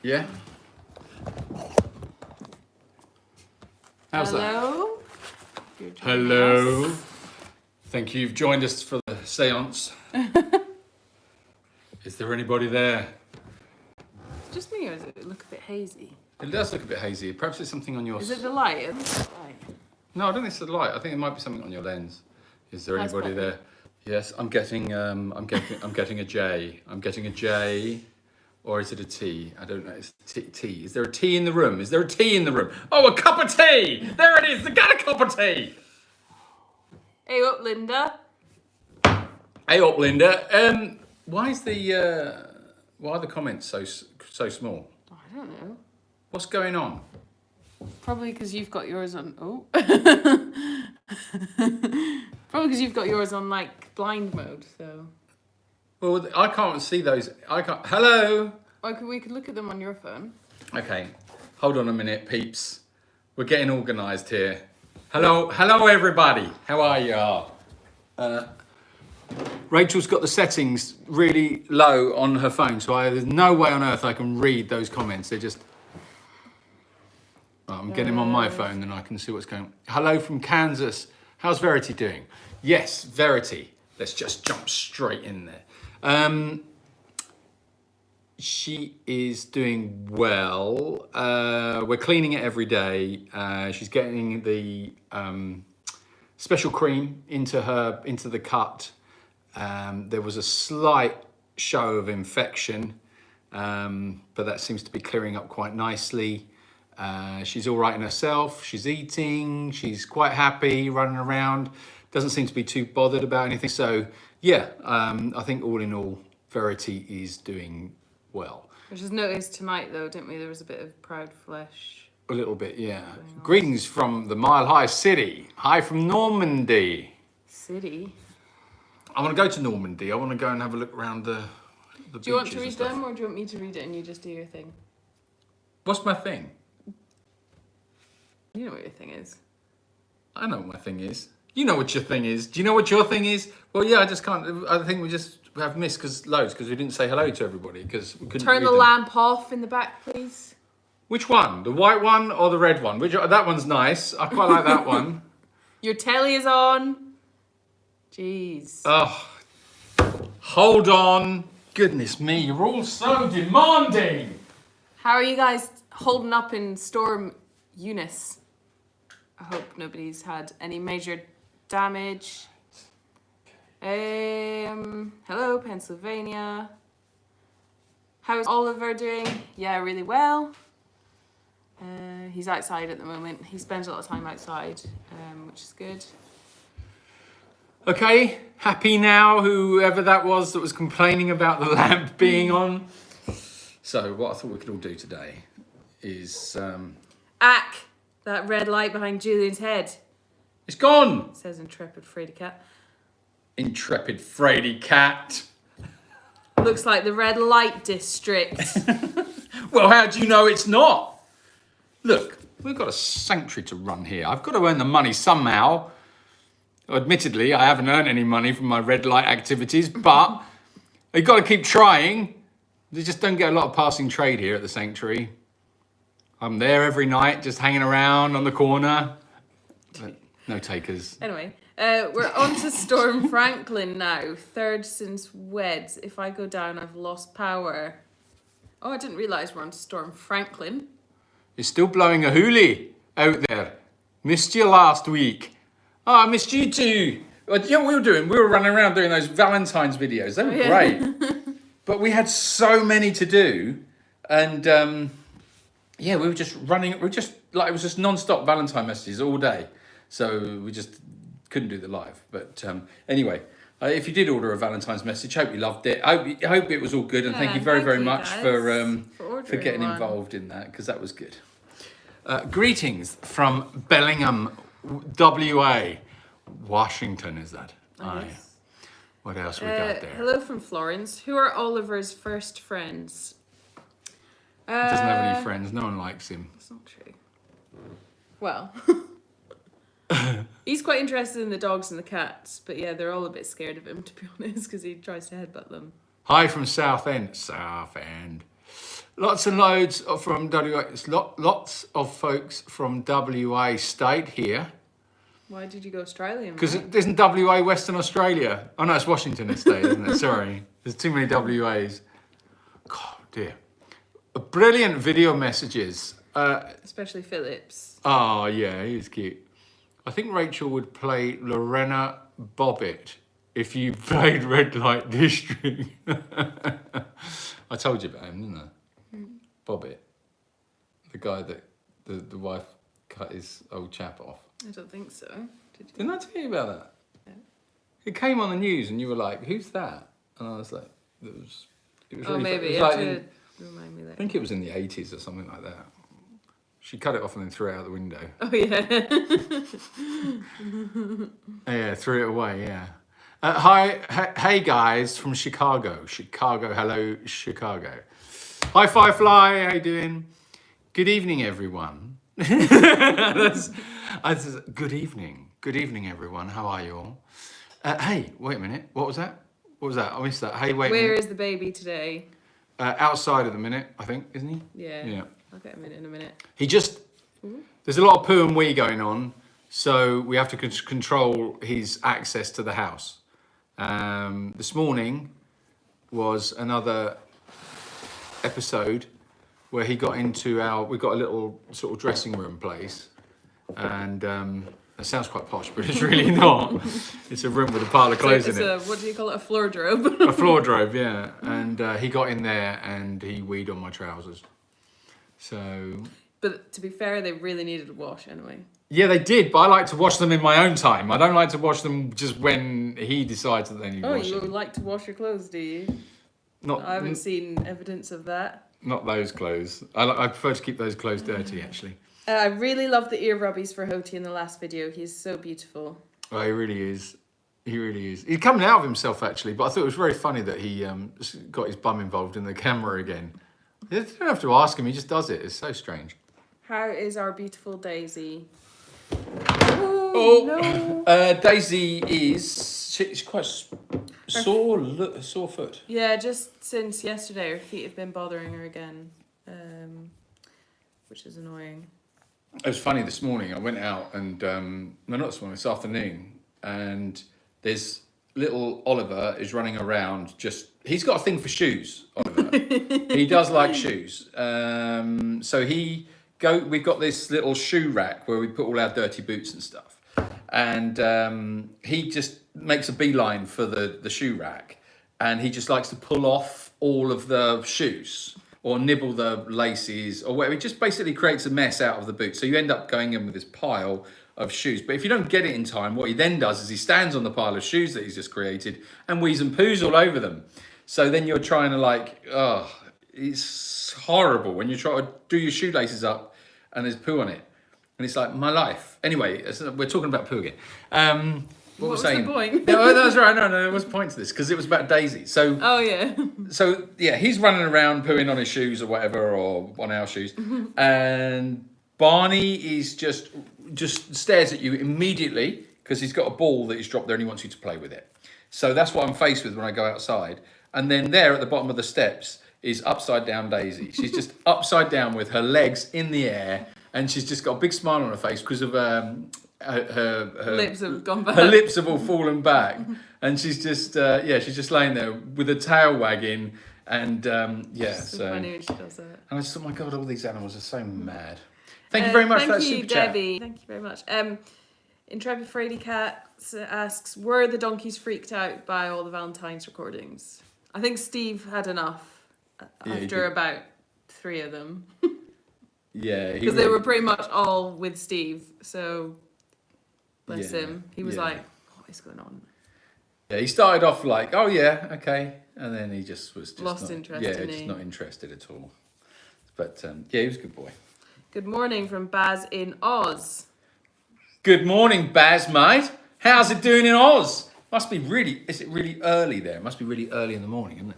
Yeah? How's that? Hello? Hello. Thank you. You've joined us for the seance. Is there anybody there? It's just me, or does it look a bit hazy? It does look a bit hazy. Perhaps there's something on your... Is it the light? I think it's the light. No, I don't think it's the light. I think it might be something on your lens. Is there How's anybody Poppy? there? Yes, I'm getting a J. I'm getting a J. Or is it a T? I don't know. It's T. Is there a T in the room? Is there a T in the room? Oh, a cup of tea! There it is! I got a cup of tea! Hey up, Linda. Hey up, Linda. Why are the comments so small? Oh, I don't know. What's going on? Probably because you've got yours on... Oh. Probably because you've got yours on, like, blind mode, so... Well, I can't see those. I can't. Hello. Or we could look at them on your phone. Okay, hold on a minute, peeps. We're getting organised here. Hello, everybody. How are you? Rachel's got the settings really low on her phone, so there's no way on earth I can read those comments. They're just... Well, I'm getting them on my phone and I can see what's going on. Hello from Kansas. How's Verity doing? Yes, Verity. Let's just jump straight in there. She is doing well. We're cleaning it every day. She's getting the special cream into the cut. There was a slight show of infection, but that seems to be clearing up quite nicely. She's all right in herself. She's eating. She's quite happy, running around. Doesn't seem to be too bothered about anything. So yeah, I think all in all, Verity is doing well. We just noticed tonight, though, didn't we? There was a bit of proud flesh. A little bit, yeah. Greetings from the Mile High City. Hi from Normandy. City? I want to go to Normandy. I want to go and have a look around the beaches. Do you want to read and stuff. them, or do you want me to read it and you just do your thing? What's my thing? You know what your thing is. I know what my thing is. You know what your thing is. Do you know what your thing is? Well, yeah, I just can't. I think we just have missed because we didn't say hello to everybody because we couldn't. Turn the lamp off in the back, please. Which one? The white one or the red one? That one's nice. I quite like that one. Your telly is on. Jeez. Oh, hold on. Goodness me, you're all so demanding. How are you guys holding up in Storm Eunice? I hope nobody's had any major damage. Hello, Pennsylvania. How's Oliver doing? Yeah, really well. He's outside at the moment. He spends a lot of time outside, which is good. Okay, happy now, whoever that was complaining about the lamp being on. So what I thought we could all do today is... Ack! That red light behind Julian's head. It's gone! Says Intrepid Fraidy Cat. Intrepid Fraidy Cat. Looks like the red light district. Well, how do you know it's not? Look, we've got a sanctuary to run here. I've got to earn the money somehow. Admittedly, I haven't earned any money from my red light activities, but you've got to keep trying. You just don't get a lot of passing trade here at the sanctuary. I'm there every night, just hanging around on the corner. But no takers. Anyway, we're on to Storm Franklin now. Third since Weds. If I go down, I've lost power. Oh, I didn't realise we're on to Storm Franklin. You're still blowing a hoolie out there. Missed you last week. Oh, I missed you too. Well, you know what we were doing? We were running around doing those Valentine's videos. They were great. But we had so many to do. And yeah, we were just running. It was just non-stop Valentine messages all day. So we just couldn't do the live. But anyway, if you did order a Valentine's message, hope you loved it. I hope it was all good. And thank you very, very much for getting involved in that, because that was good. Greetings from Bellingham, WA. Washington, is that? Yes. What else we got there? Hello from Florence. Who are Oliver's first friends? He doesn't have any friends. No one likes him. That's not true. Well, he's quite interested in the dogs and the cats, but yeah, they're all a bit scared of him, to be honest, because he tries to headbutt them. Hi from Southend. Southend. Lots and loads from WA. Lots of folks from WA state here. Why did you go Australian? Because it isn't WA Western Australia. Oh no, it's Washington State, isn't it? Sorry. There's too many WAs. God, dear. Brilliant video messages. Especially Phillips. Oh, yeah, he was cute. I think Rachel would play Lorena Bobbitt if you played Red Light District. I told you about him, didn't I? Bobbitt. The guy that the wife cut his old chap off. I don't think so. Did you? Didn't I tell you about that? Yeah. It came on the news and you were like, who's that? And I was like, it was Oh, really maybe. it You was have like to remind me I later. think it was in the 80s or something like that. She cut it off and then threw it out the window. Oh, yeah. Yeah, threw it away, yeah. Hey guys from Chicago. Hello, Chicago. Hi, Firefly, how you doing? Good evening, everyone. Good evening, everyone. How are you all? Hey, wait a minute. What was that? I missed that. Hey, wait. Where is the baby today? Outside at the minute, I think, isn't he? Yeah. Yeah. I'll get him in a minute. He just. There's a lot of poo and wee going on, so we have to control his access to the house. This morning was another episode where he got into we've got a little sort of dressing room place, and it sounds quite posh, but it's really not. It's a room with a pile of clothes in it. What do you call it? A floor drobe? A floor drobe, yeah. And he got in there and he weed on my trousers. So... But to be fair, they really needed a wash anyway. Yeah, they did, but I like to wash them in my own time. I don't like to wash them just when he decides that they need washing. Oh, you like to wash your clothes, do you? I haven't seen evidence of that. Not those clothes. I prefer to keep those clothes dirty, actually. I really love the ear rubbies for Hoti in the last video. He's so beautiful. Oh, he really is. He really is. He's coming out of himself, actually, but I thought it was very funny that he got his bum involved in the camera again. You don't have to ask him, he just does it. It's so strange. How is our beautiful Daisy? Oh, no. Daisy she's quite sore foot. Yeah, just since yesterday, her feet have been bothering her again, which is annoying. It was funny this morning. I went out and no, not this morning. This afternoon, and there's little Oliver is running around. He's got a thing for shoes. Oliver, he does like shoes. So we've got this little shoe rack where we put all our dirty boots and stuff. And he just makes a beeline for the shoe rack. And he just likes to pull off all of the shoes or nibble the laces or whatever. He just basically creates a mess out of the boot. So you end up going in with this pile of shoes. But if you don't get it in time, what he then does is he stands on the pile of shoes that he's just created and wheezes and poos all over them. So then you're trying to it's horrible when you try to do your shoelaces up and there's poo on it. And it's like, my life. Anyway, we're talking about poo again. What was the point? No, that's right. No, there was a point to this because it was about Daisy. So, oh, yeah. So, yeah, he's running around pooing on his shoes or whatever, or on our shoes. And Barney is just stares at you immediately because he's got a ball that he's dropped there and he wants you to play with it. So that's what I'm faced with when I go outside. And then there at the bottom of the steps is upside down Daisy. She's just upside down with her legs in the air, and she's just got a big smile on her face because of her lips have gone back. Her lips have all fallen back, and she's just she's just laying there with her tail wagging, and so funny when she does that. And I just thought, my God, all these animals are so mad. Thank you very much for that super chat. Thank you, Debbie. Thank you very much. Intrepid Frady Cat asks, were the donkeys freaked out by all the Valentine's recordings? I think Steve had enough after about 3 of them. Yeah. Because they were pretty much all with Steve, so bless him. He was like, what is going on? Yeah, he started off like, oh yeah, okay. And then he just was lost interest. Yeah, just not interested at all. But he was a good boy. Good morning from Baz in Oz. Good morning, Baz, mate. How's it doing in Oz? Is it really early there? It must be really early in the morning, isn't it?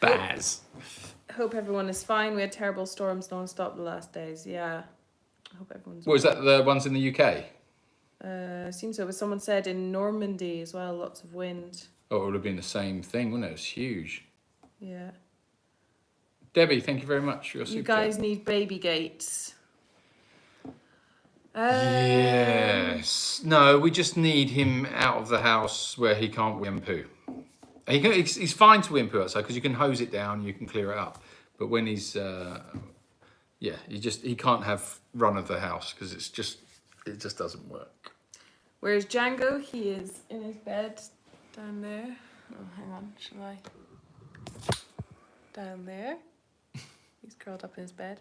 Baz. Hope everyone is fine. We had terrible storms non-stop the last days. Yeah. I hope everyone's What, is that the ones in the UK? Seems so. But someone said in Normandy as well, lots of wind. Oh, it would have been the same thing, wouldn't it? It was huge. Yeah. Debbie, thank you very much for your super You guys chat. need baby gates. Yes. No, we just need him out of the house where he can't wee and poo. He's fine to wee and poo outside because you can hose it down, you can clear it up. But when he's, he can't have run of the house because it just doesn't work. Where's Django? He is in his bed down there. Oh, hang on, shall I? Down there. He's curled up in his bed.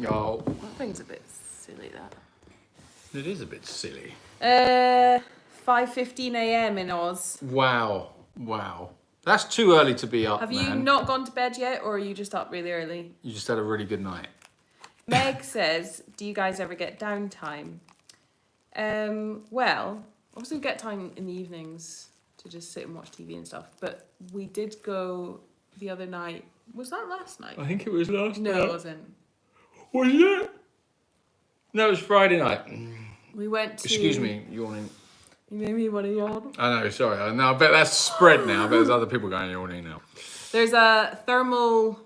Oh, That thing's a bit silly, that. it is a bit silly. 5:15 a.m. in Oz. Wow. That's too early to be up, Have man. you not gone to bed yet, or are you just up really early? You just had a really good night. Meg says, do you guys ever get downtime? Well, obviously we get time in the evenings to just sit and watch TV and stuff, but we did go the other night. Was that last night? I think it was last No, night. it wasn't. Was it? No, it was Friday night. We went to... Excuse me, yawning. You made me want to yawn. I know, sorry. I bet that's spread now. I bet there's other people going yawning now. There's a thermal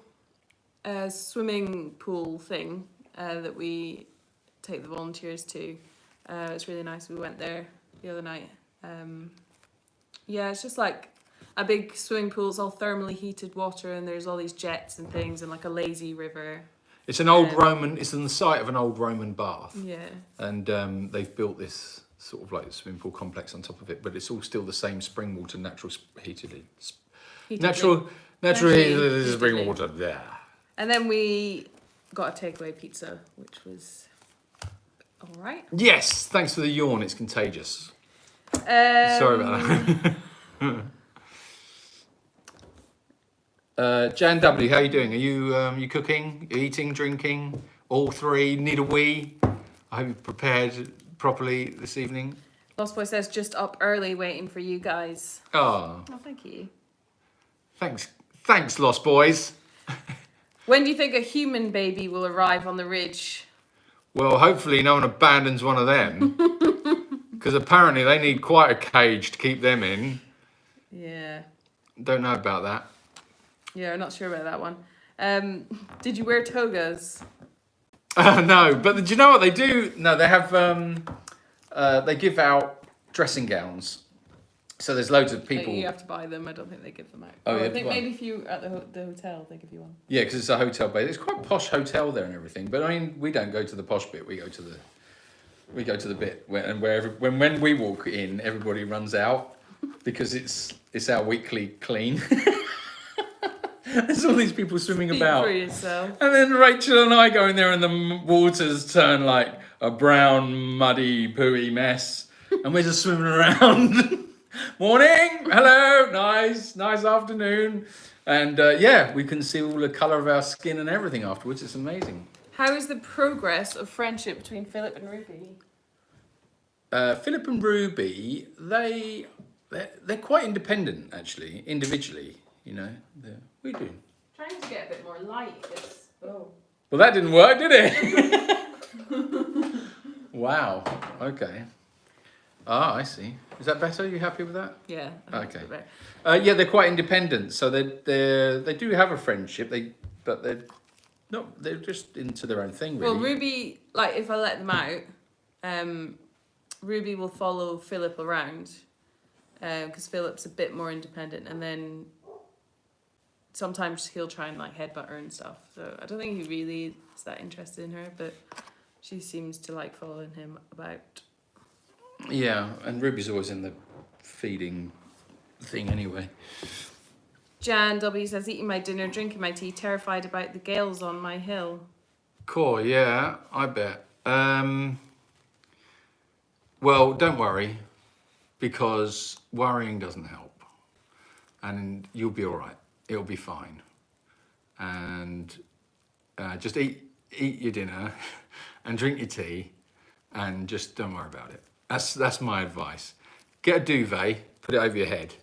swimming pool thing that we take the volunteers to. It's really nice. We went there the other night. It's just like a big swimming pool. It's all thermally heated water, and there's all these jets and things, and like a lazy river. It's an old Roman. It's on the site of an old Roman bath. Yeah. And they've built this sort of like swimming pool complex on top of it, but it's all still the same spring water, natural heated. Natural heated spring water. Yeah. And then we got a takeaway pizza, which was all right. Yes. Thanks for the yawn. It's contagious. Sorry about that. Jan W, how are you doing? Are you cooking, eating, drinking, all three? Need a wee? I hope you've prepared properly this evening. Lost Boy says, just up early waiting for you guys. Oh, Thank you. thanks, Lost Boys. When do you think a human baby will arrive on the ridge? Well, hopefully no one abandons one of them, because apparently they need quite a cage to keep them in. Yeah. Don't know about that. Yeah, I'm not sure about that one. Did you wear togas? No, but do you know what they do? No, they have, they give out dressing gowns. So there's loads of people. You have to buy them. I don't think they give them out. Oh, I yeah, think buy. maybe if you're at the hotel, they give you one. Yeah, because it's a hotel base. It's quite a posh hotel there and everything. But I mean, we don't go to the posh bit. We go to the bit when we walk in, everybody runs out because it's our weekly clean. There's all these people swimming about. For yourself. And then Rachel and I go in there and the waters turn like a brown, muddy, pooey mess. And we're just swimming around. Morning, hello, nice afternoon. And we can see all the colour of our skin and everything afterwards. It's amazing. How is the progress of friendship between Philip and Ruby? Philip and Ruby, they're quite independent, actually, individually. You know, we do. Trying to get a bit more light. Well, that didn't work, did it? Wow. Okay. Ah, I see. Is that better? Are you happy with that? Yeah. Okay. They're quite independent, so they do have a friendship. But they're just into their own thing, really. Well, Ruby, like if I let them out, Ruby will follow Philip around, because Philip's a bit more independent, and then sometimes he'll try and like headbutt her and stuff. So I don't think he really is that interested in her, but she seems to like following him about. Yeah, and Ruby's always in the feeding thing anyway. Jan W says, eating my dinner, drinking my tea, terrified about the gales on my hill. Cool, yeah, I bet. Well, don't worry, because worrying doesn't help. And you'll be all right. It'll be fine. And just eat your dinner and drink your tea and just don't worry about it. That's my advice. Get a duvet, put it over your head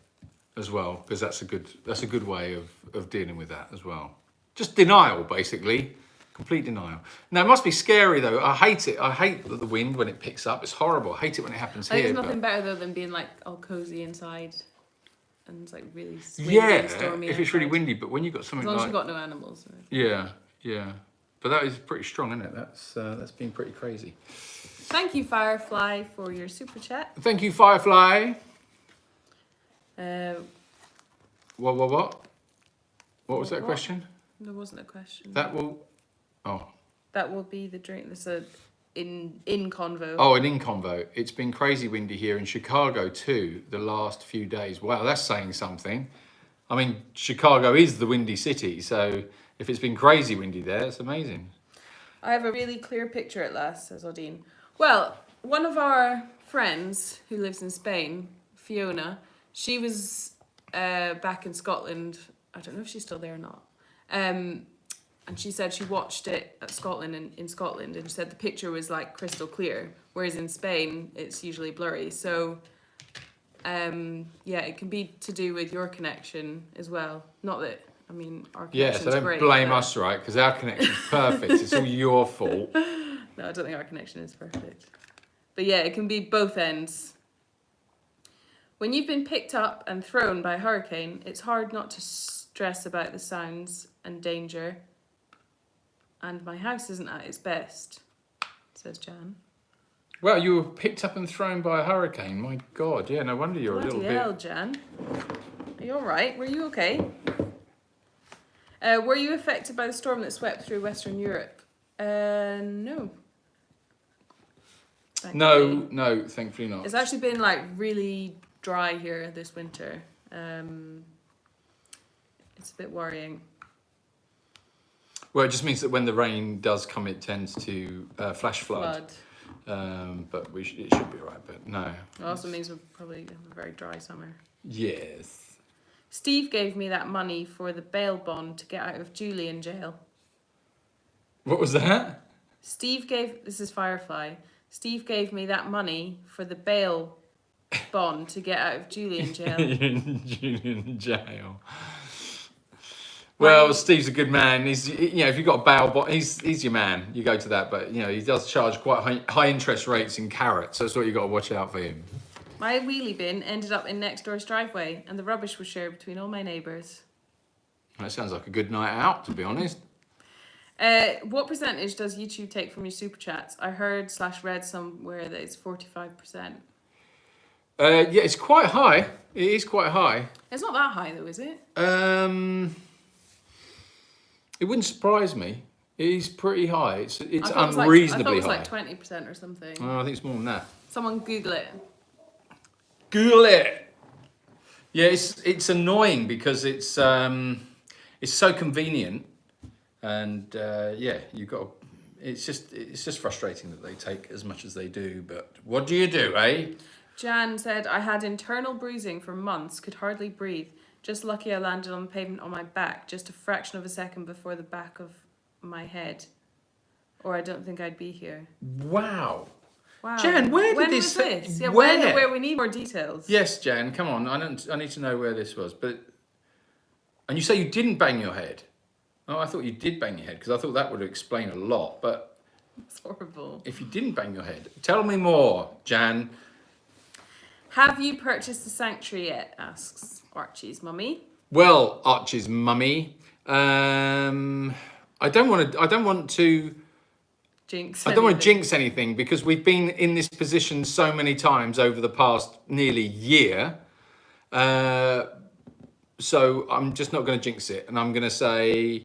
as well, because that's a good way of dealing with that as well. Just denial, basically. Complete denial. Now, it must be scary, though. I hate it. I hate the wind when it picks up. It's horrible. I hate it when it happens I think here. there's nothing better, though, than being, like, all cozy inside. and it's like really windy and Yeah, stormy. if it's really outside. windy, but when you've got As something long as like... you've got no animals. Yeah, yeah. But that is pretty strong, isn't it? That's been pretty crazy. Thank you, Firefly, for your super chat. Thank you, Firefly. What? What? What was that What? question? There wasn't a question. That will... Oh. That will be the drink. There's a in convo. Oh, an in convo. It's been crazy windy here in Chicago too the last few days. Wow, that's saying something. I mean, Chicago is the windy city, so if it's been crazy windy there, it's amazing. I have a really clear picture at last, says Odine. Well, one of our friends who lives in Spain, Fiona, she was back in Scotland. I don't know if she's still there or not. And she said she watched it at Scotland in Scotland, and she said the picture was like crystal clear, whereas in Spain it's usually blurry. So, yeah, it can be to do with your connection as well. Not that, I mean, our connection's Yeah, so don't great, blame but... us, right? Because our connection's perfect. It's all your fault. No, I don't think our connection is perfect. But yeah, it can be both ends. When you've been picked up and thrown by a hurricane, it's hard not to stress about the sounds and danger. And my house isn't at its best, says Jan. Well, you were picked up and thrown by a hurricane. My God, yeah, no wonder you're a little Bloody hell, bit... Jan. Are you all right? Were you okay? Were you affected by the storm that swept through Western Europe? No. Thankfully. No, thankfully not. It's actually been like really dry here this winter. It's a bit worrying. Well, it just means that when the rain does come, it tends to flash flood. But it should be all right, but no. It also means we'll probably have a very dry summer. Yes. Steve gave me that money for the bail bond to get out of Julie in jail. What was that? This is Firefly. Steve gave me that money for the bail bond to get out of Julie in jail. Julian jail. Well, Steve's a good man. He's, you know, if you've got a bail bond, he's your man. You go to that, but you know, he does charge quite high interest rates in carrots. So that's what you got to watch out for him. My wheelie bin ended up in next door's driveway, and the rubbish was shared between all my neighbours. That sounds like a good night out, to be honest. What percentage does YouTube take from your super chats? I heard/read somewhere that it's 45%. Yeah, it's quite high. It is quite high. It's not that high though, is it? It wouldn't surprise me. It is pretty high. It's I unreasonably thought high. it was like 20% or something. Oh, I think it's more than that. Someone Google it. Google it. Yeah, it's annoying because it's so convenient, and yeah, you got. It's just frustrating that they take as much as they do. But what do you do, eh? Jan said, I had internal bruising for months, could hardly breathe. Just lucky I landed on the pavement on my back, just a fraction of a second before the back of my head. Or I don't think I'd be here. Wow. Wow. Jan, when was this? Yeah, where we need more details. Yes, Jan, come on. I need to know where this was. But and you say you didn't bang your head. Oh, I thought you did bang your head because I thought that would explain a lot. But it's horrible. If you didn't bang your head, tell me more, Jan. Have you purchased the sanctuary yet? Asks Archie's mummy. Well, Archie's mummy, I don't want to jinx. I don't want to jinx anything because we've been in this position so many times over the past nearly year. So I'm just not going to jinx it, and I'm going to say,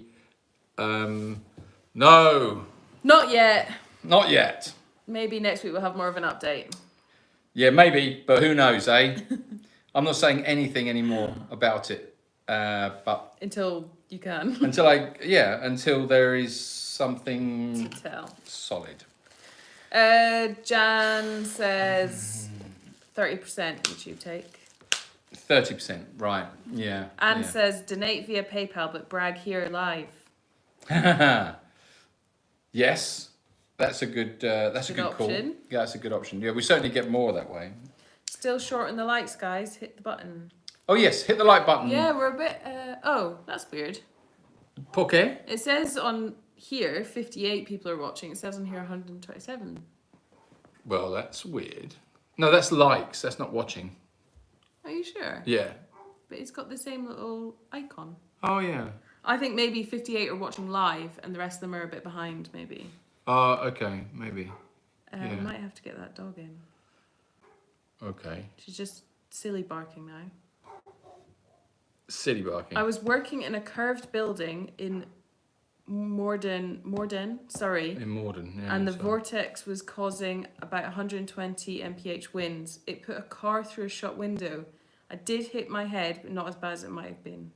no. Not yet. Not yet. Maybe next week we'll have more of an update. Yeah, maybe, but who knows, eh? I'm not saying anything anymore about it, but until you can. until there is something to tell. Solid. Jan says 30% YouTube take. 30%, right? Yeah. Anne says donate via PayPal, but brag here live. Yes. That's a good call. Yeah, that's a good option. Yeah, we certainly get more that way. Still short on the likes, guys. Hit the button. Oh yes, hit the like button. Yeah, we're a bit. Oh, that's weird. Poke. It says on here 58 people are watching. It says on here 127. Well, that's weird. No, that's likes. That's not watching. Are you sure? Yeah, but it's got the same little icon. Oh, yeah. I think maybe 58 are watching live and the rest of them are a bit behind, maybe. Oh, okay, maybe. I might have to get that dog in. Okay. She's just silly barking now. Silly barking. I was working in a curved building in Morden, sorry. In Morden, yeah. And the vortex was causing about 120 mph winds. It put a car through a shop window. I did hit my head, but not as bad as it might have been.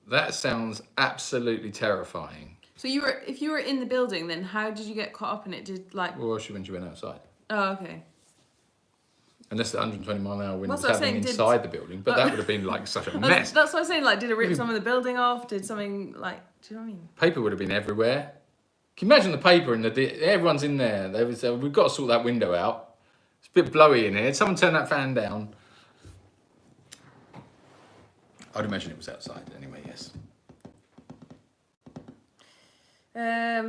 That sounds absolutely terrifying. So if you were in the building, then how did you get caught up in it? Well, when she went outside. Oh, okay. Unless the 120 mile an hour wind That's was what I'm happening saying, inside the building, but that would have been like such a mess. That's what I'm saying. Like, did it rip some of the building off? Did something like? Do you know what I mean? Paper would have been everywhere. Can you imagine the paper and everyone's in there? We've got to sort that window out. It's a bit blowy in here. Someone turn that fan down. I'd imagine it was outside anyway. Yes. Oh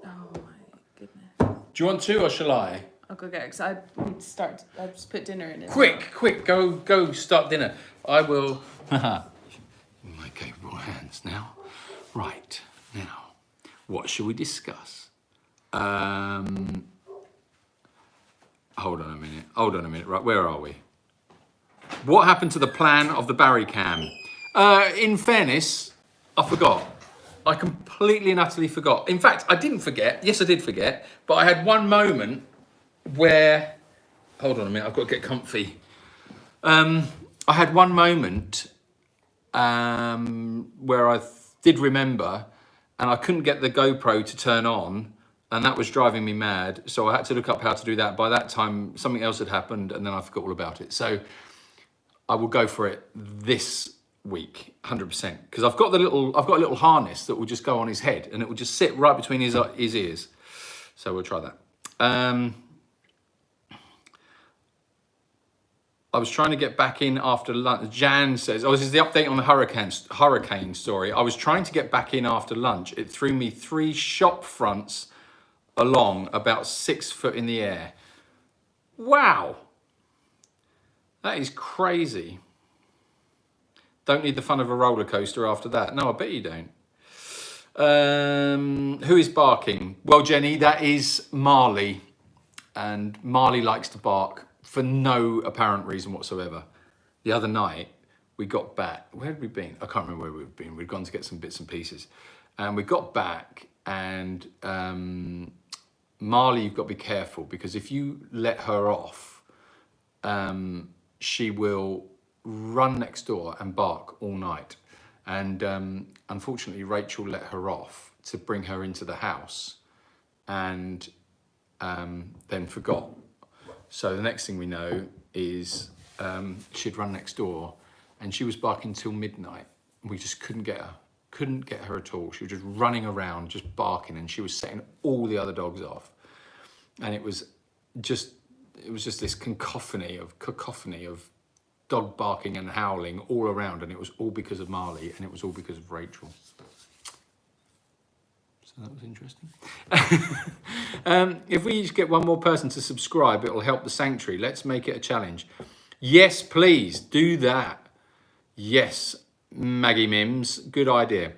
my goodness. Do you want to, or shall I? I'll go get it because I need to start. I just put dinner in it. Quick, go start dinner. I will. In my capable hands now. Right, now, what shall we discuss? Hold on a minute. Right, where are we? What happened to the plan of the Barry cam? In fairness, I forgot. I completely and utterly forgot. In fact, I didn't forget. Yes, I did forget. But I had one moment where... Hold on a minute, I've got to get comfy. I had one moment where I did remember, and I couldn't get the GoPro to turn on, and that was driving me mad. So I had to look up how to do that. By that time, something else had happened, and then I forgot all about it. So I will go for it this week, 100%, because I've got a little harness that will just go on his head, and it will just sit right between his ears. So we'll try that. I was trying to get back in after lunch. Jan says, oh, this is the update on the hurricane story. I was trying to get back in after lunch. It threw me 3 shop fronts along about 6 foot in the air. Wow. That is crazy. Don't need the fun of a roller coaster after that. No, I bet you don't. Who is barking? Well, Jenny, that is Marley. And Marley likes to bark for no apparent reason whatsoever. The other night, we got back. Where had we been? I can't remember where we'd been. We'd gone to get some bits and pieces. And we got back, and Marley, you've got to be careful, because if you let her off, she will run next door and bark all night. And unfortunately, Rachel let her off to bring her into the house, and then forgot. So the next thing we know is she'd run next door, and she was barking till midnight. We just couldn't get her at all. She was just running around, just barking, and she was setting all the other dogs off. And it was just this cacophony of dog barking and howling all around, and it was all because of Marley, and it was all because of Rachel. So that was interesting. If we each get one more person to subscribe, it will help the sanctuary. Let's make it a challenge. Yes, please do that. Yes, Maggie Mims, good idea.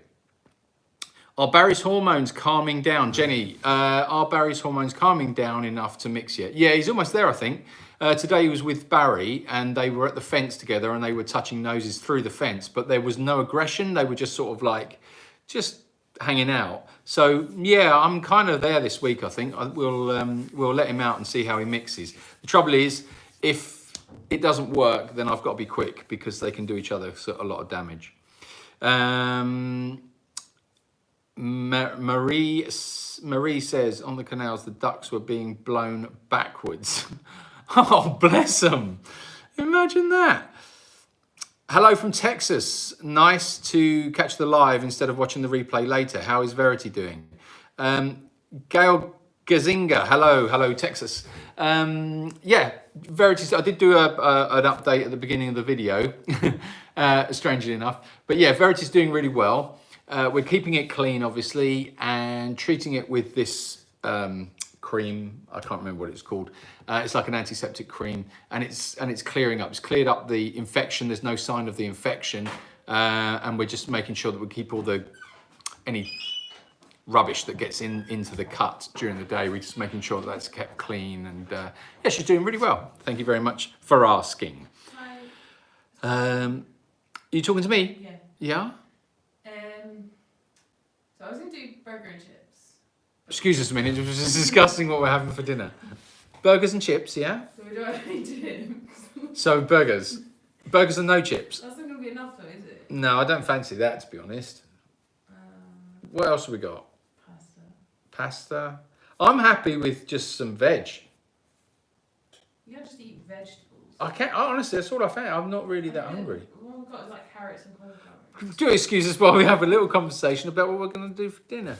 Are Barry's hormones calming down? Jenny, are Barry's hormones calming down enough to mix yet? Yeah, he's almost there, I think. Today he was with Barry, and they were at the fence together, and they were touching noses through the fence, but there was no aggression. They were just sort of like, just hanging out. So yeah, I'm kind of there this week, I think. We'll let him out and see how he mixes. The trouble is, if it doesn't work, then I've got to be quick, because they can do each other a lot of damage. Marie says, on the canals, the ducks were being blown backwards. Oh, bless them. Imagine that. Hello from Texas. Nice to catch the live instead of watching the replay later. How is Verity doing? Gail Gazinga. Hello, Texas. Yeah, Verity, I did do an update at the beginning of the video, strangely enough. But yeah, Verity's doing really well. We're keeping it clean, obviously, and treating it with this cream. I can't remember what it's called. It's like an antiseptic cream, and it's clearing up. It's cleared up the infection. There's no sign of the infection, and we're just making sure that we keep all any rubbish that gets into the cut during the day. We're just making sure that that's kept clean, and yeah, she's doing really well. Thank you very much for asking. Hi. You talking to me? Yeah. Yeah. So I was gonna do burger and chips. Excuse us a minute. We're just discussing what we're having for dinner. Burgers and chips, yeah. So we don't have any chips. So burgers and no chips. That's not gonna be enough, though, is it? No, I don't fancy that, to be honest. What else have we got? Pasta. I'm happy with just some veg. You can't just eat vegetables. I can't. Honestly, that's all I found. I'm not really that hungry. All we've got is like carrots and cauliflower. Do excuse us while we have a little conversation about what we're going to do for dinner.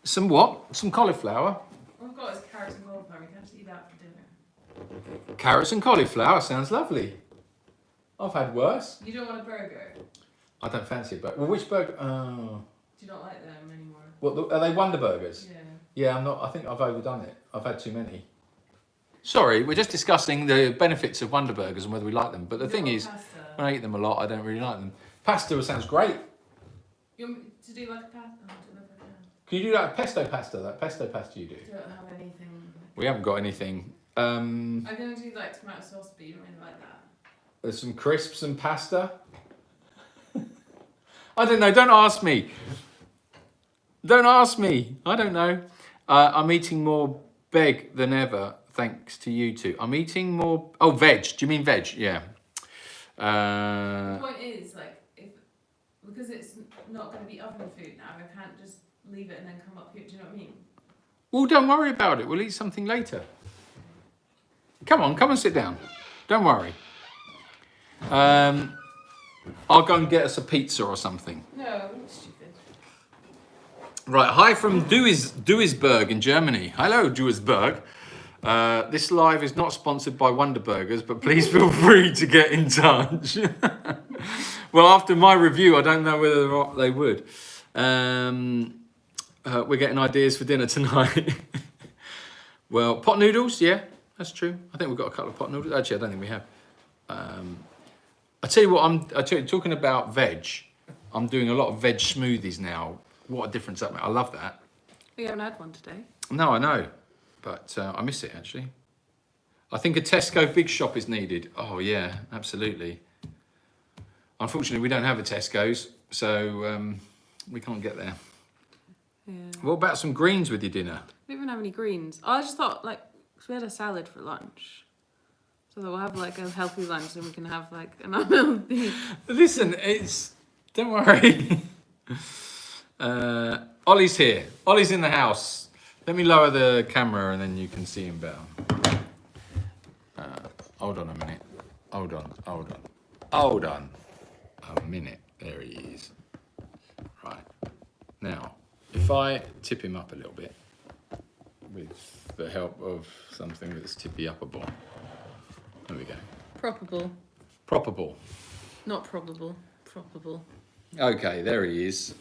Some what? Some cauliflower. All we've got is carrots and cauliflower. We can't just eat that for dinner. Carrots and cauliflower sounds lovely. I've had worse. You don't want a burger? I don't fancy a burger. Well, which burger? Oh. Do you not like them anymore? What, are they Wonder Burgers? Yeah. Yeah, I'm not. I think I've overdone it. I've had too many. Sorry, we're just discussing the benefits of Wonder Burgers and whether we like them. But the thing is, pasta. when I eat them a lot, I don't really like them. Pasta sounds great. You want me to do like a pasta? Oh, I don't know if I can. Can you do that pesto pasta? That pesto pasta you do? I don't have anything. We haven't got anything. I'm going to do like tomato sauce, but you don't really like that. There's some crisps and pasta. I don't know. Don't ask me. Don't ask me. I don't know. I'm eating more veg than ever, thanks to you two. I'm eating more... Oh, veg. Do you mean veg? Yeah. The point is, like, because it's not going to be oven food now, I can't just leave it and then come up here. Do you know what I mean? Well, don't worry about it. We'll eat something later. Come on, come and sit down. Don't worry. I'll go and get us a pizza or something. No, I'm stupid. Right, hi from Duisburg in Germany. Hello, Duisburg. This live is not sponsored by Wonder Burgers, but please feel free to get in touch. Well, after my review, I don't know whether or not they would. We're getting ideas for dinner tonight. Well, pot noodles, yeah, that's true. I think we've got a couple of pot noodles. Actually, I don't think we have. I tell you what, talking about veg, I'm doing a lot of veg smoothies now. What a difference that makes. I love that. We haven't had one today. No, I know, but I miss it actually. I think a Tesco big shop is needed. Oh yeah, absolutely. Unfortunately, we don't have a Tesco's, so we can't get there. Yeah. What about some greens with your dinner? We don't even have any greens. I just thought, like, 'cause we had a salad for lunch. So that we'll have, like, a healthy lunch and we can have, like, an unhealthy... Listen, don't worry. Ollie's here. Ollie's in the house. Let me lower the camera and then you can see him better. Hold on a minute. Hold on. A minute. There he is. Right. Now, if I tip him up a little bit with the help of something that's tippy-uppable. There we go. Properable. Not probable. Probable. Okay, there he is.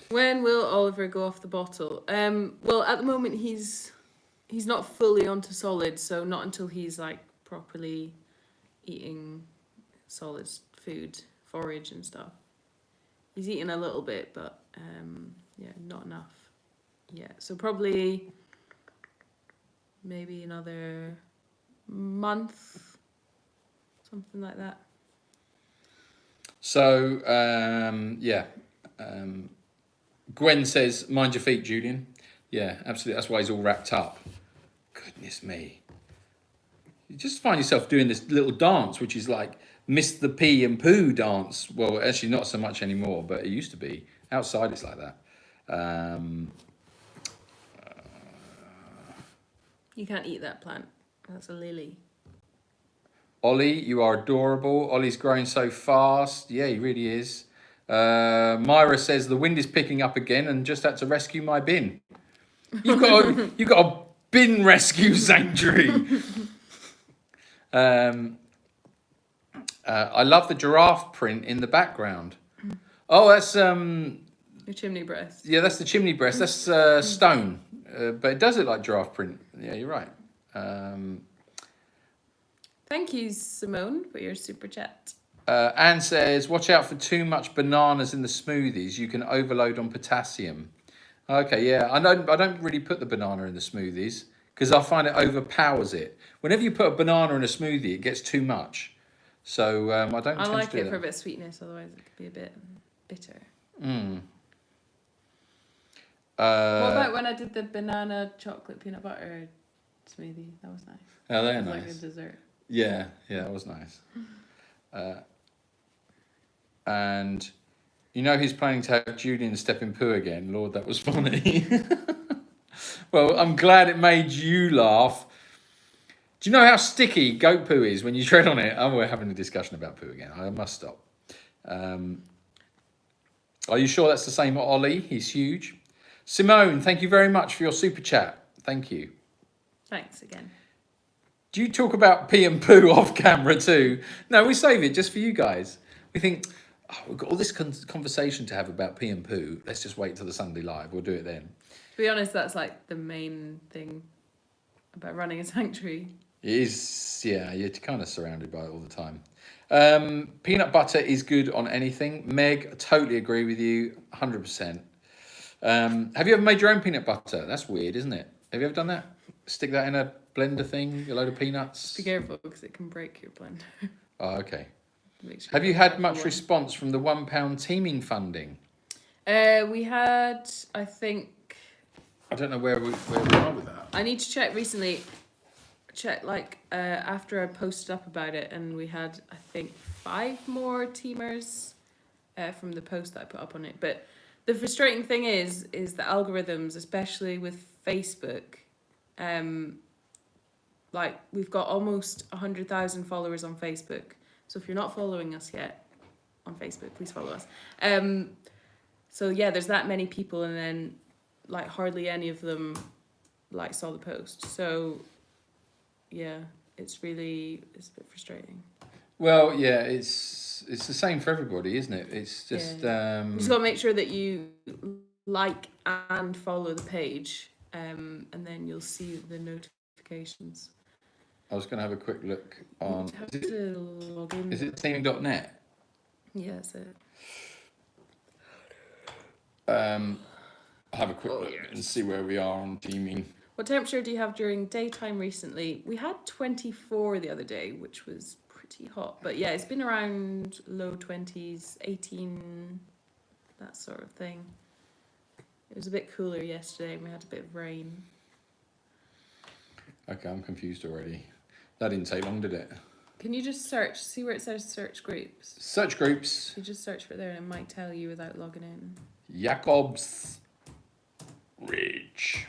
When will Oliver go off the bottle? Well, at the moment he's not fully onto solids, so not until he's like properly eating solid food, forage and stuff. He's eating a little bit, but yeah, not enough. Yeah, so probably maybe another month, something like that. So yeah. Gwen says, mind your feet, Julian. Yeah, absolutely. That's why he's all wrapped up. Goodness me. You just find yourself doing this little dance, which is like Miss the Pee and Poo dance. Well, actually not so much anymore, but it used to be. Outside it's like that. You can't eat that plant. That's a lily. Ollie, you are adorable. Ollie's growing so fast. Yeah, he really is. Myra says the wind is picking up again and just had to rescue my bin. You've got a bin rescue sanctuary. I love the giraffe print in the background. Oh, that's The chimney breast. Yeah, that's the chimney breast. That's stone, but it does look like giraffe print. Yeah, you're right. Thank you, Simone, for your super chat. Anne says, watch out for too much bananas in the smoothies. You can overload on potassium. Okay, yeah. I don't really put the banana in the smoothies because I find it overpowers it. Whenever you put a banana in a smoothie, it gets too much. So I don't tend to do that. I like it for a bit of sweetness, otherwise it could be a bit bitter. What about when I did the banana chocolate peanut butter smoothie? That was nice. Oh, they're It was nice. like a dessert. Yeah, that was nice. And you know he's planning to have Julian step in poo again. Lord, that was funny. Well, I'm glad it made you laugh. Do you know how sticky goat poo is when you tread on it? Oh, we're having a discussion about poo again. I must stop. Are you sure that's the same Ollie? He's huge. Simone, thank you very much for your super chat. Thank you. Thanks again. Do you talk about pee and poo off camera too? No, we save it just for you guys. We think, we've got all this conversation to have about pee and poo. Let's just wait till the Sunday live. We'll do it then. To be honest, that's like the main thing about running a sanctuary. It is, yeah, you're kind of surrounded by it all the time. Peanut butter is good on anything. Meg, I totally agree with you, 100%. Have you ever made your own peanut butter? That's weird, isn't it? Have you ever done that? Stick that in a blender thing, a load of peanuts? Be careful because it can break your blender. Oh, okay. Sure have you had much response from the £1 teaming funding? We had, I think... I don't know where we are with that. I need to check recently. After I posted up about it, and we had, I think, 5 more teamers from the post that I put up on it. But the frustrating thing is the algorithms, especially with Facebook. We've got almost 100,000 followers on Facebook. So if you're not following us yet on Facebook, please follow us. So yeah, there's that many people, and then hardly any of them saw the post. So yeah, it's a bit frustrating. Well, yeah, it's the same for everybody, isn't it? It's just you just got to make sure that you like and follow the page, and then you'll see the notifications. I was going to have a quick look on. Is it teaming.net? Yeah, that's it. I'll have a quick look and see where we are on teaming. What temperature do you have during daytime recently? We had 24 the other day, which was pretty hot. But yeah, it's been around low 20s, 18, that sort of thing. It was a bit cooler yesterday and we had a bit of rain. Okay, I'm confused already. That didn't take long, did it? Can you just see where it says search groups? Search groups. You just search for it there and it might tell you without logging in. Jacob's Ridge.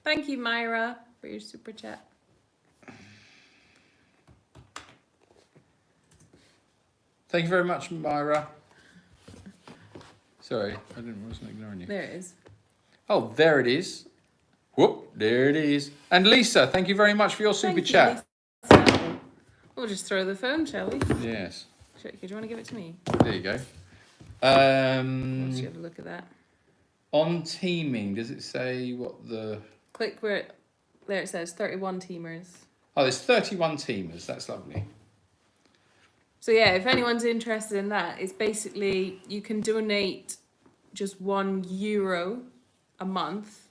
Thank you, Myra, for your super chat. Thank you very much, Myra. Sorry, I wasn't ignoring you. There it is. Oh, there it is. Whoop, there it is. And Lisa, thank you very much for your super chat. Lisa. We'll just throw the phone, shall we? Yes. Do you want to give it to me? There you go. Let's have a look at that. On teaming, does it say what the... Click where there it says 31 teamers. Oh, there's 31 teamers. That's lovely. So yeah, if anyone's interested in that, it's basically you can donate just €1 a month,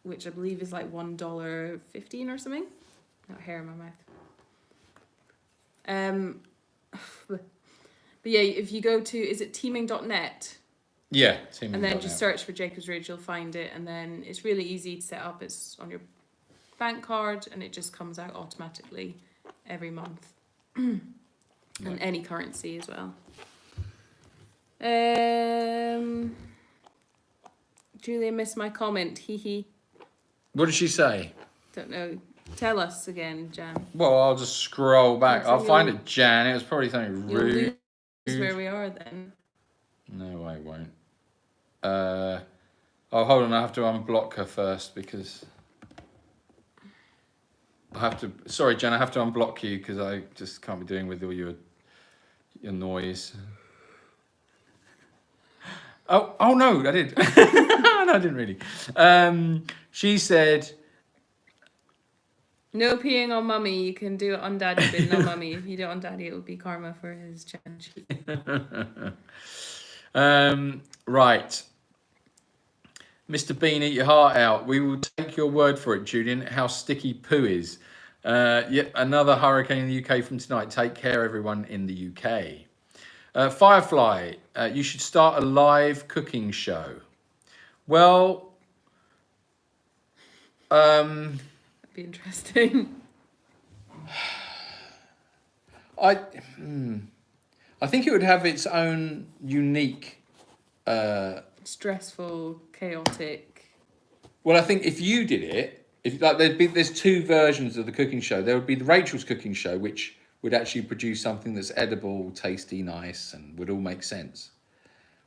which I believe is like $1.15 or something. Got hair in my mouth. But yeah, if you go to, is it teaming.net? Yeah, teaming. And then just search for Jacob's Ridge, you'll find it. And then it's really easy to set up. It's on your bank card and it just comes out automatically every month. And any currency as well. Julia missed my comment. Hee hee. What did she say? Don't know. Tell us again, Jan. Well, I'll just scroll back. So I'll find it, Jan. It was probably something rude. You'll lose where we are then. No, I won't. Oh, hold on. I have to unblock her first because I have to. Sorry, Jen. I have to unblock you because I just can't be doing with all your your noise. Oh no, I did. No, I didn't really. She said, No peeing on mummy. You can do it on daddy, but not mummy. If you do it on daddy, it will be karma for his challenge. right. Mr. Bean, eat your heart out. We will take your word for it, Julian, how sticky poo is. Yet another hurricane in the UK from tonight. Take care, everyone in the UK. Firefly, you should start a live cooking show. Well, That'd be interesting. I think it would have its own unique. Stressful, chaotic. Well, I think if you did it, if like there's two versions of the cooking show. There would be the Rachel's cooking show, which would actually produce something that's edible, tasty, nice, and would all make sense.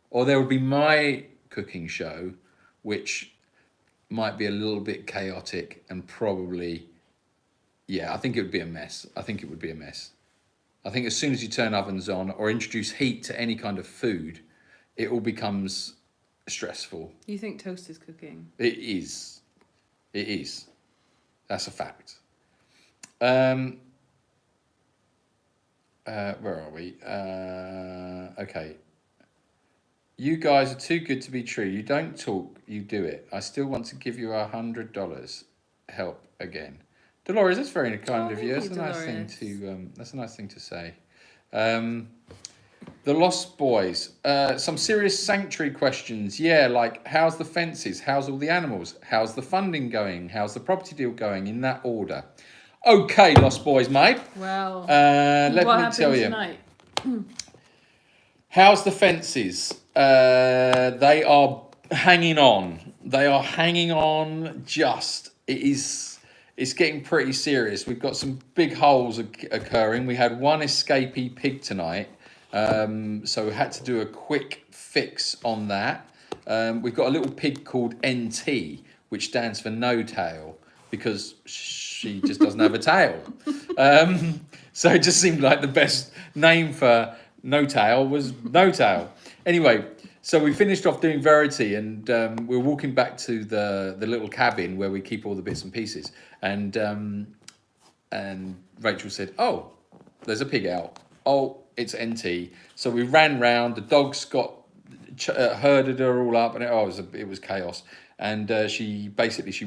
Or there would be my cooking show, which might be a little bit chaotic and probably, I think it would be a mess. I think as soon as you turn ovens on or introduce heat to any kind of food, it all becomes stressful. You think toast is cooking? It is. That's a fact. Where are we? Okay. You guys are too good to be true. You don't talk, you do it. I still want to give you $100. Help again. Dolores, that's very kind of you. That's a nice thing to. That's a nice thing to say. The Lost Boys. Some serious sanctuary questions. Yeah, like how's the fences? How's all the animals? How's the funding going? How's the property deal going? In that order. Okay, Lost Boys, mate. Well, let me tell you. Tonight? How's the fences? They are hanging on. They are hanging on. It's getting pretty serious. We've got some big holes occurring. We had one escapee pig tonight. So we had to do a quick fix on that. We've got a little pig called NT, which stands for no tail, because she just doesn't have a tail. So it just seemed like the best name for no tail was no tail. Anyway, so we finished off doing Verity, and we're walking back to the little cabin where we keep all the bits and pieces. And Rachel said, "Oh, there's a pig out. Oh, it's NT." So we ran round. The dogs got herded her all up, and it was chaos. And she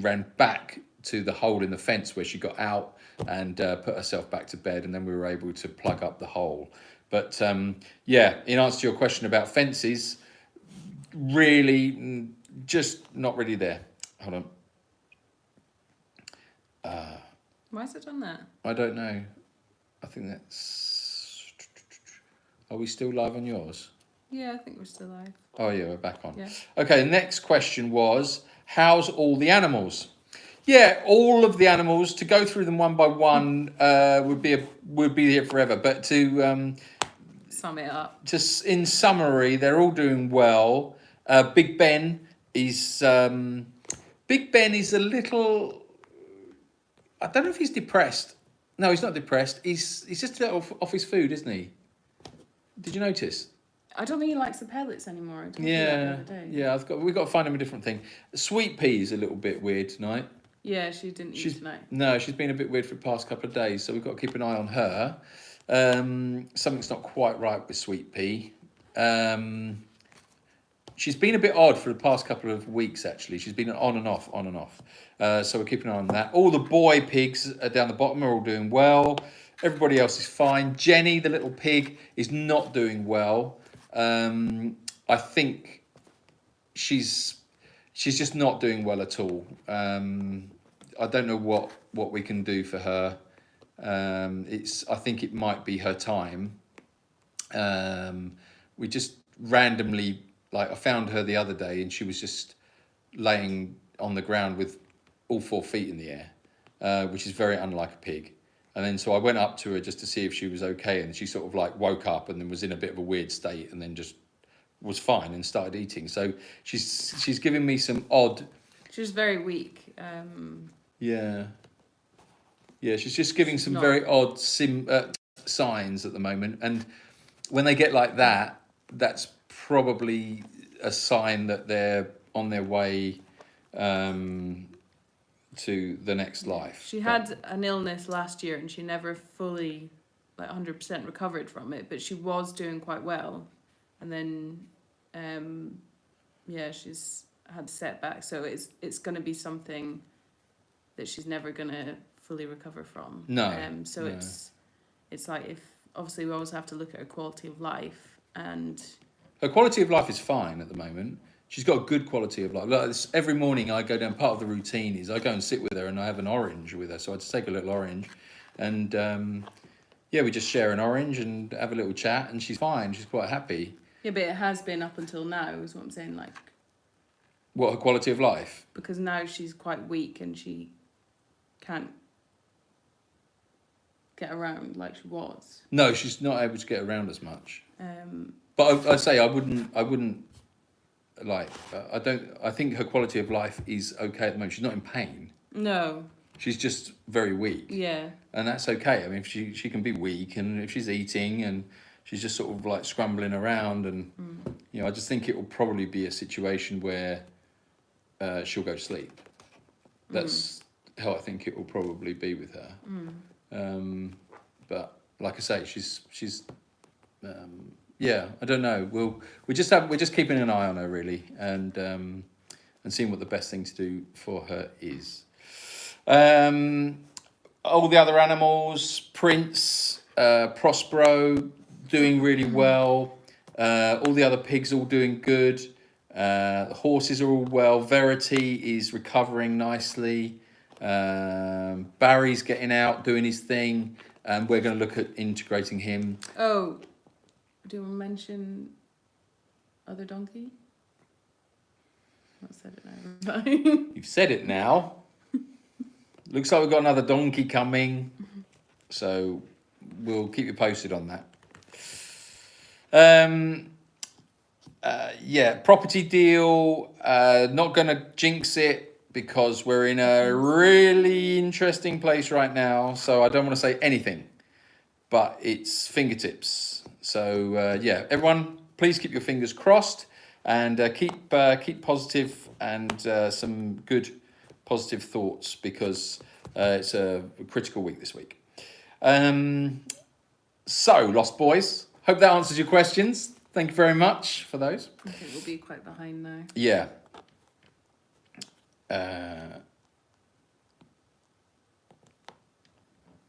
ran back to the hole in the fence where she got out and put herself back to bed, and then we were able to plug up the hole. But in answer to your question about fences, really just not really there. Hold on. Why has it done that? I don't know. I think that's... Are we still live on yours? Yeah, I think we're still live. Oh yeah, we're back on. Yeah. Okay, the next question was, how's all the animals? Yeah, all of the animals, to go through them one by one would be here forever. But to sum it up. Just in summary, they're all doing well. Big Ben is a little... I don't know if he's depressed. No, he's not depressed. He's just a little off his food, isn't he? Did you notice? I don't think he likes the pellets anymore. Yeah, we've got to find him a different thing. Sweet Pea's a little bit weird tonight. Yeah, she didn't eat tonight. No, she's been a bit weird for the past couple of days, so we've got to keep an eye on her. Something's not quite right with Sweet Pea. She's been a bit odd for the past couple of weeks, actually. She's been on and off. So we're keeping an eye on that. All the boy pigs down the bottom are all doing well. Everybody else is fine. Jenny, the little pig, is not doing well. I think she's just not doing well at all. I don't know what we can do for her. I think it might be her time. We just randomly, I found her the other day and she was just laying on the ground with all 4 feet in the air, which is very unlike a pig. And then so I went up to her just to see if she was okay, and she sort of woke up and then was in a bit of a weird state and then just was fine and started eating. So she's giving me some odd... She was very weak. Yeah, she's just giving some very odd signs at the moment. And when they get like that, that's probably a sign that they're on their way to the next life. She had an illness last year and she never fully, like 100% recovered from it, but she was doing quite well. And then, she's had setbacks. So it's going to be something that she's never going to fully recover from. No. So no. it's like, if obviously we always have to look at her quality of life, and Her quality of life is fine at the moment. She's got a good quality of life. Like every morning I go down, part of the routine is I go and sit with her and I have an orange with her. So I just take a little orange and we just share an orange and have a little chat, and she's fine. She's quite happy. Yeah, but it has been up until now, is what I'm saying. Like, what, her quality of life? Because now she's quite weak and she can't get around like she was. No, she's not able to get around as much. But I'd say I wouldn't like. I think her quality of life is okay at the moment. She's not in pain. No. She's just very weak. Yeah. And that's okay. I mean, she can be weak, and if she's eating and she's just sort of like scrambling around, and I just think it will probably be a situation where she'll go to sleep. That's how I think it will probably be with her. But like I say, she's I don't know. We're just keeping an eye on her really, and seeing what the best thing to do for her is. All the other animals, Prince, Prospero, doing really well. All the other pigs all doing good. The horses are all well. Verity is recovering nicely. Barry's getting out, doing his thing, and we're going to look at integrating him. Oh, do you want to mention other donkey? I've said it now. You've said it now. Looks like we've got another donkey coming, so we'll keep you posted on that. Property deal. Not going to jinx it because we're in a really interesting place right now. So I don't want to say anything, but it's fingertips. So everyone, please keep your fingers crossed and keep positive and some good positive thoughts, because it's a critical week this week. So, Lost Boys, hope that answers your questions. Thank you very much for those. I think we'll be quite behind now. Yeah.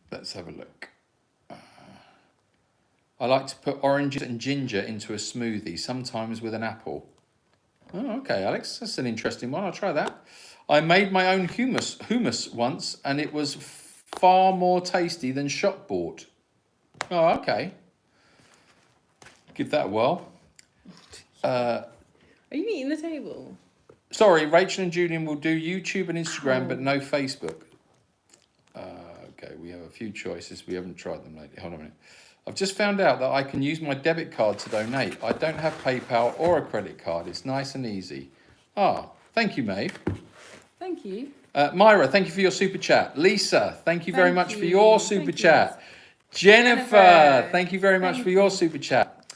Let's have a look. I like to put oranges and ginger into a smoothie, sometimes with an apple. Oh, okay, Alex, that's an interesting one. I'll try that. I made my own hummus once, and it was far more tasty than shop bought. Oh, okay. Give that a whirl. Are you eating the table? Sorry, Rachel and Julian will do YouTube and Instagram, but no Facebook. Okay, we have a few choices. We haven't tried them lately. Hold on a minute. I've just found out that I can use my debit card to donate. I don't have PayPal or a credit card. It's nice and easy. Thank you, Maeve. Thank you. Myra, thank you for your super chat. Lisa, thank you very much for your super Thank chat. Jennifer, thank you very much for your super chat.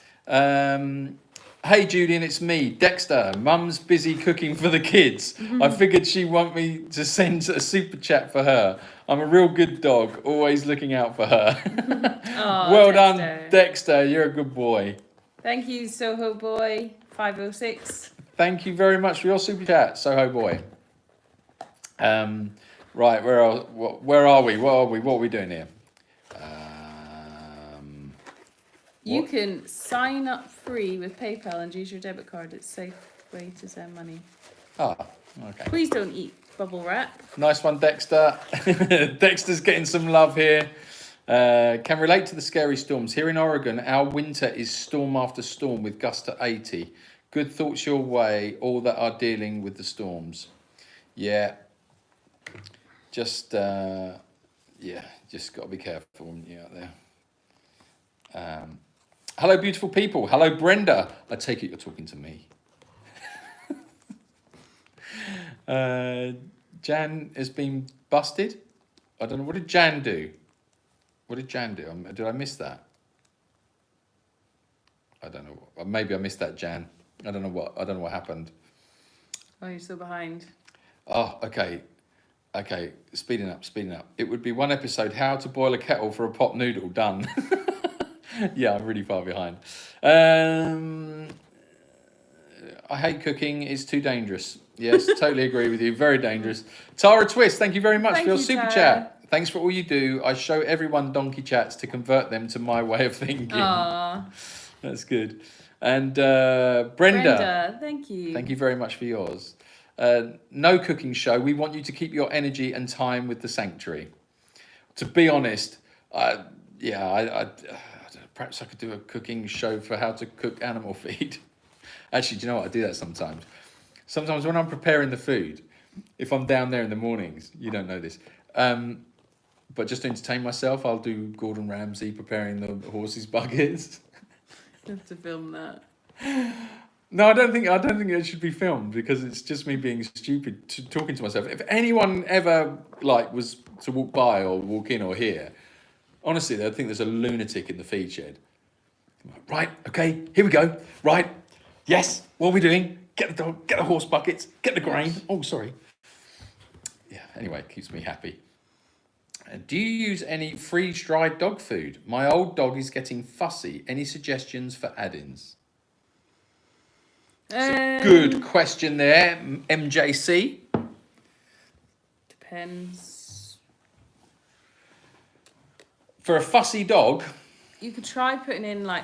Hey Julian, it's me, Dexter. Mum's busy cooking for the kids. I figured she'd want me to send a super chat for her. I'm a real good dog, always looking out for her. Well done, Dexter. You're a good boy. Thank you, Soho Boy 506. Thank you very much for your super chat, Soho Boy. Right, where are we? What are we doing here? You can sign up free with PayPal and use your debit card. It's a safe way to send money. Okay. Please don't eat bubble wrap. Nice one, Dexter. Dexter's getting some love here. Can relate to the scary storms. Here in Oregon, our winter is storm after storm with gusts to 80. Good thoughts your way, all that are dealing with the storms. Yeah. Just got to be careful when you're out there. Hello, beautiful people. Hello, Brenda. I take it you're talking to me. Jan has been busted. I don't know. What did Jan do? Did I miss that? I don't know. Maybe I missed that, Jan. I don't know what happened. Oh, you're still behind. Oh, okay. Okay, speeding up. It would be one episode, how to boil a kettle for a pot noodle, done. Yeah, I'm really far behind. I hate cooking, it's too dangerous. Yes, totally agree with you, very dangerous. Tara Twist, thank you very much for your super chat. Thanks for all you do. I show everyone donkey chats to convert them to my way of thinking. Aww. That's good. And Brenda, thank you. Thank you very much for yours. No cooking show. We want you to keep your energy and time with the sanctuary. To be honest, perhaps I could do a cooking show for how to cook animal feed. Actually, do you know what? I do that sometimes. Sometimes when I'm preparing the food, if I'm down there in the mornings, you don't know this, but just to entertain myself, I'll do Gordon Ramsay preparing the horses' buckets. You have to film that. No, I don't think it should be filmed because it's just me being stupid talking to myself. If anyone ever was to walk by or walk in or hear, honestly, they'd think there's a lunatic in the feed shed. Right, okay, here we go. Right, yes, what are we doing? Get the dog, get the horse buckets, get the grain. Oh, sorry. Yeah, anyway, it keeps me happy. Do you use any freeze-dried dog food? My old dog is getting fussy. Any suggestions for add-ins? Good question there, MJC. Depends. For a fussy dog, you could try putting in I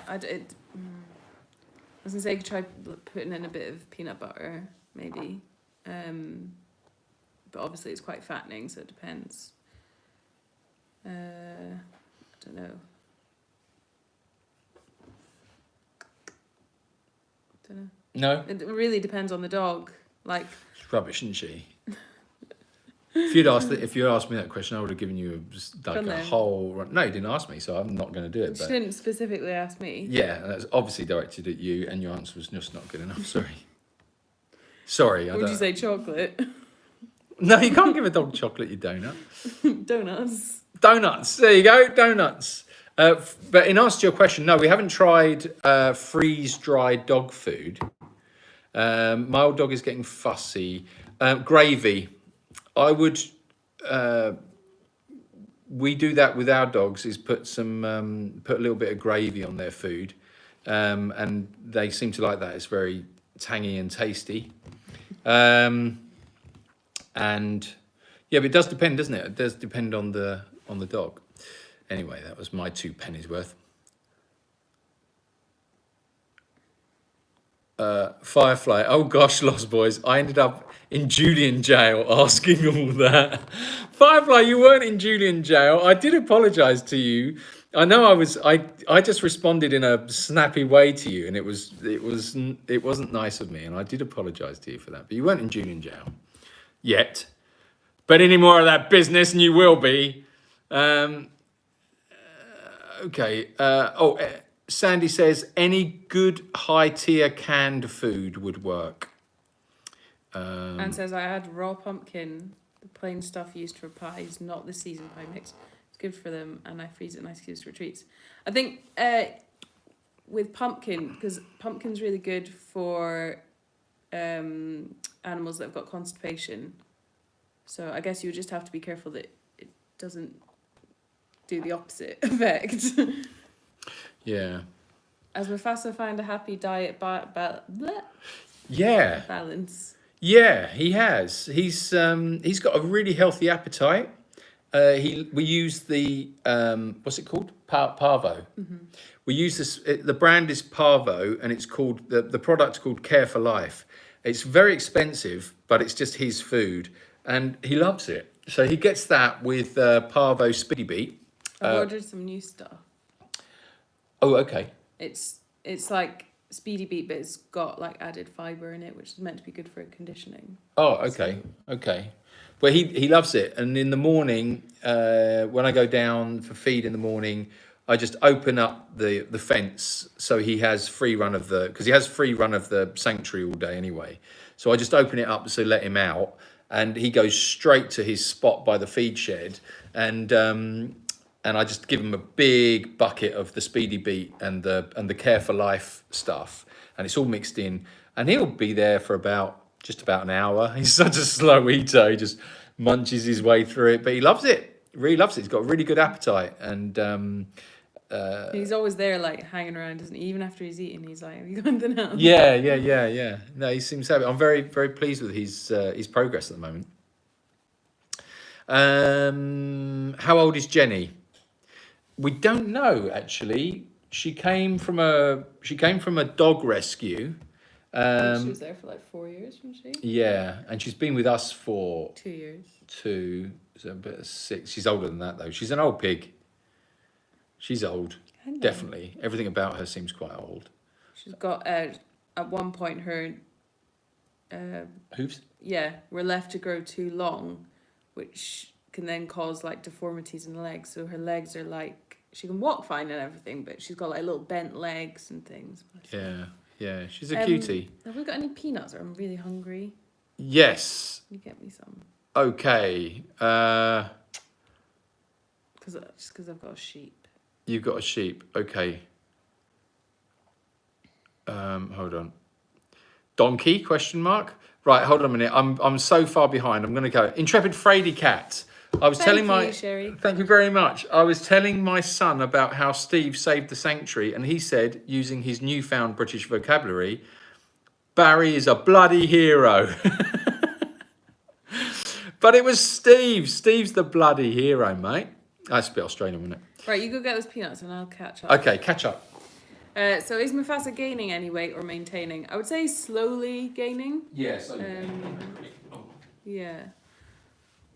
was gonna say you could try putting in a bit of peanut butter, maybe. But obviously it's quite fattening, so it depends. I don't know. no, It really depends on the dog. it's rubbish, isn't she? If you asked me that question, I would have given you a whole run. No, you didn't ask me, so I'm not going to do it. She didn't specifically ask me. Yeah, that's obviously directed at you, and your answer was just not good enough. Sorry. Would you say chocolate? No, you can't give a dog chocolate, you donut. Donuts. There you go, donuts. But in answer to your question, no, we haven't tried freeze-dried dog food. My old dog is getting fussy. Gravy. I would. We do that with our dogs. Is put a little bit of gravy on their food, and they seem to like that. It's very tangy and tasty. And yeah, but it does depend, doesn't it? It does depend on the dog. Anyway, that was my 2 pennies worth. Firefly. Oh gosh, Lost Boys. I ended up in Julian jail asking all that. Firefly, you weren't in Julian jail. I did apologise to you. I know I just responded in a snappy way to you, and it wasn't nice of me, and I did apologise to you for that. But you weren't in Julian jail yet. But any more of that business, and you will be. Okay. Sandy says, any good high-tier canned food would work. And says, I had raw pumpkin, the plain stuff used for pies, not the seasoned pie mix. It's good for them, and I freeze it nice to use for treats. I think with pumpkin, because pumpkin's really good for animals that have got constipation. So I guess you would just have to be careful that it doesn't do the opposite effect. Yeah. Has Mufasa found a happy diet balance? Yeah, he has. He's got a really healthy appetite. We use the what's it called? Parvo. Mm-hmm. We use this. The brand is Parvo, and it's called the product's called Care for Life. It's very expensive, but it's just his food, and he loves it. So he gets that with Parvo Cbd Beat. I've ordered some new stuff. Oh, okay. It's like Cbd Beat, but it's got added fibre in it, which is meant to be good for conditioning. Oh, okay, okay. Well, he loves it, and in the morning, when I go down for feed in the morning, I just open up the fence so he has free run of because he has free run of the sanctuary all day anyway. So I just open it up to let him out, and he goes straight to his spot by the feed shed, and and I just give him a big bucket of the Speedy Beat and the Care for Life stuff, and it's all mixed in, and he'll be there for just about an hour. He's such a slow eater; he just munches his way through it, but he loves it. Really loves it. He's got a really good appetite, and he's always there, like hanging around, isn't he? Even after he's eaten, he's like, "Have you got anything else?" Yeah. No, he seems happy. I'm very, very pleased with his progress at the moment. How old is Jenny? We don't know actually. She came from a dog rescue. She was there for like 4 years, wasn't she? Yeah, and she's been with us for 2 years. So a bit of 6. She's older than that though. She's an old pig. She's old, definitely. Everything about her seems quite old. She's got at one point her hooves. Yeah, were left to grow too long, which can then cause like deformities in the legs. So her legs are like, she can walk fine and everything, but she's got like little bent legs and things. Yeah, she's a cutie. Have we got any peanuts? Or I'm really hungry. Yes. Can you get me some? Okay. Just because I've got a sheep. You've got a sheep. Okay. Hold on. Donkey? Question mark. Right. Hold on a minute. I'm so far behind. I'm going to go. Intrepid Fraidy Cat. I was telling my. Sherry. Thank you very much. I was telling my son about how Steve saved the sanctuary, and he said, using his newfound British vocabulary, Barry is a bloody hero. But it was Steve. Steve's the bloody hero, mate. That's a bit Australian, wasn't it? Right, you go get those peanuts and I'll catch up. Okay, catch up. So is Mufasa gaining any weight or maintaining? I would say slowly gaining. Yes. Yeah.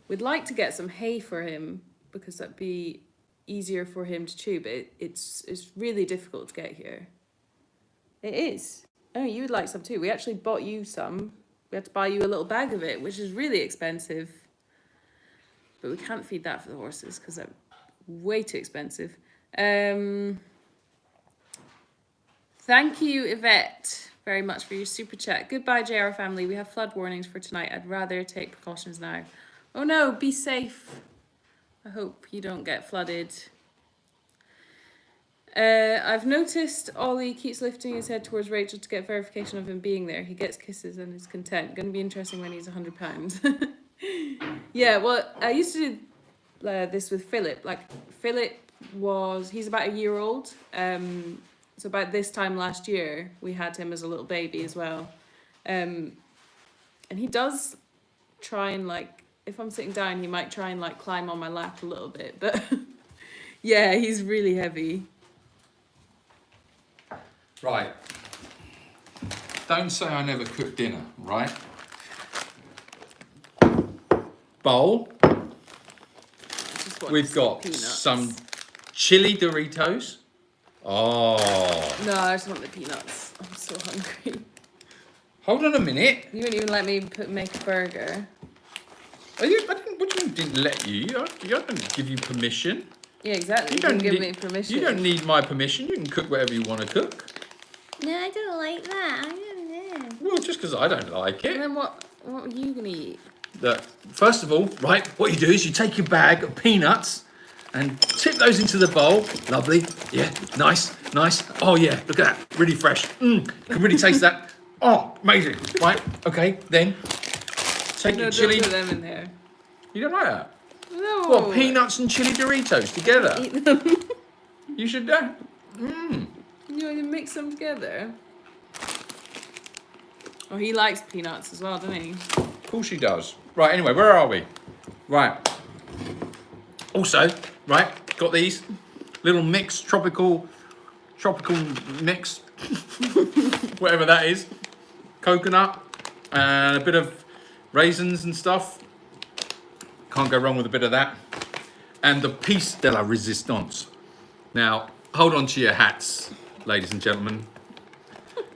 We'd like to get some hay for him because that'd be easier for him to chew, but it's really difficult to get here. It is. Oh, you would like some too. We actually bought you some. We had to buy you a little bag of it, which is really expensive. But we can't feed that for the horses because they're way too expensive. Thank you, Yvette, very much for your super chat. Goodbye, JR family. We have flood warnings for tonight. I'd rather take precautions now. Oh no, be safe. I hope you don't get flooded. I've noticed Ollie keeps lifting his head towards Rachel to get verification of him being there. He gets kisses and is content. Going to be interesting when he's 100 pounds. Yeah, well, I used to do this with Philip. Like, he's about a year old. So about this time last year, we had him as a little baby as well. And he does try and, like, if I'm sitting down, he might try and, like, climb on my lap a little bit. But, yeah, he's really heavy. Right. Don't say I never cook dinner, right? Bowl. We've got some chili Doritos. Oh. No, I just want the peanuts. I'm so hungry. Hold on a minute. You wouldn't even let me make a burger. What do you mean didn't let you? I didn't give you permission. Yeah, exactly. You didn't give me permission. You don't need my permission. You can cook whatever you want to cook. No, I don't like that. I don't know. Well, just because I don't like it. And then what are you going to eat? First of all, right, what you do is you take your bag of peanuts and tip those into the bowl. Lovely. Yeah, nice. Oh, yeah, look at that. Really fresh. You can really taste that. Oh, amazing. Right, okay, then take your chili. Don't put them in there. You don't like that? No. What, peanuts and chili Doritos together? Eat them. You should do. You want to mix them together? Oh, he likes peanuts as well, doesn't he? Of course he does. Right, anyway, where are we? Right. Also, right, got these little mix, tropical mix, whatever that is. Coconut and a bit of raisins and stuff. Can't go wrong with a bit of that. And the piece de la resistance. Now, hold on to your hats, ladies and gentlemen,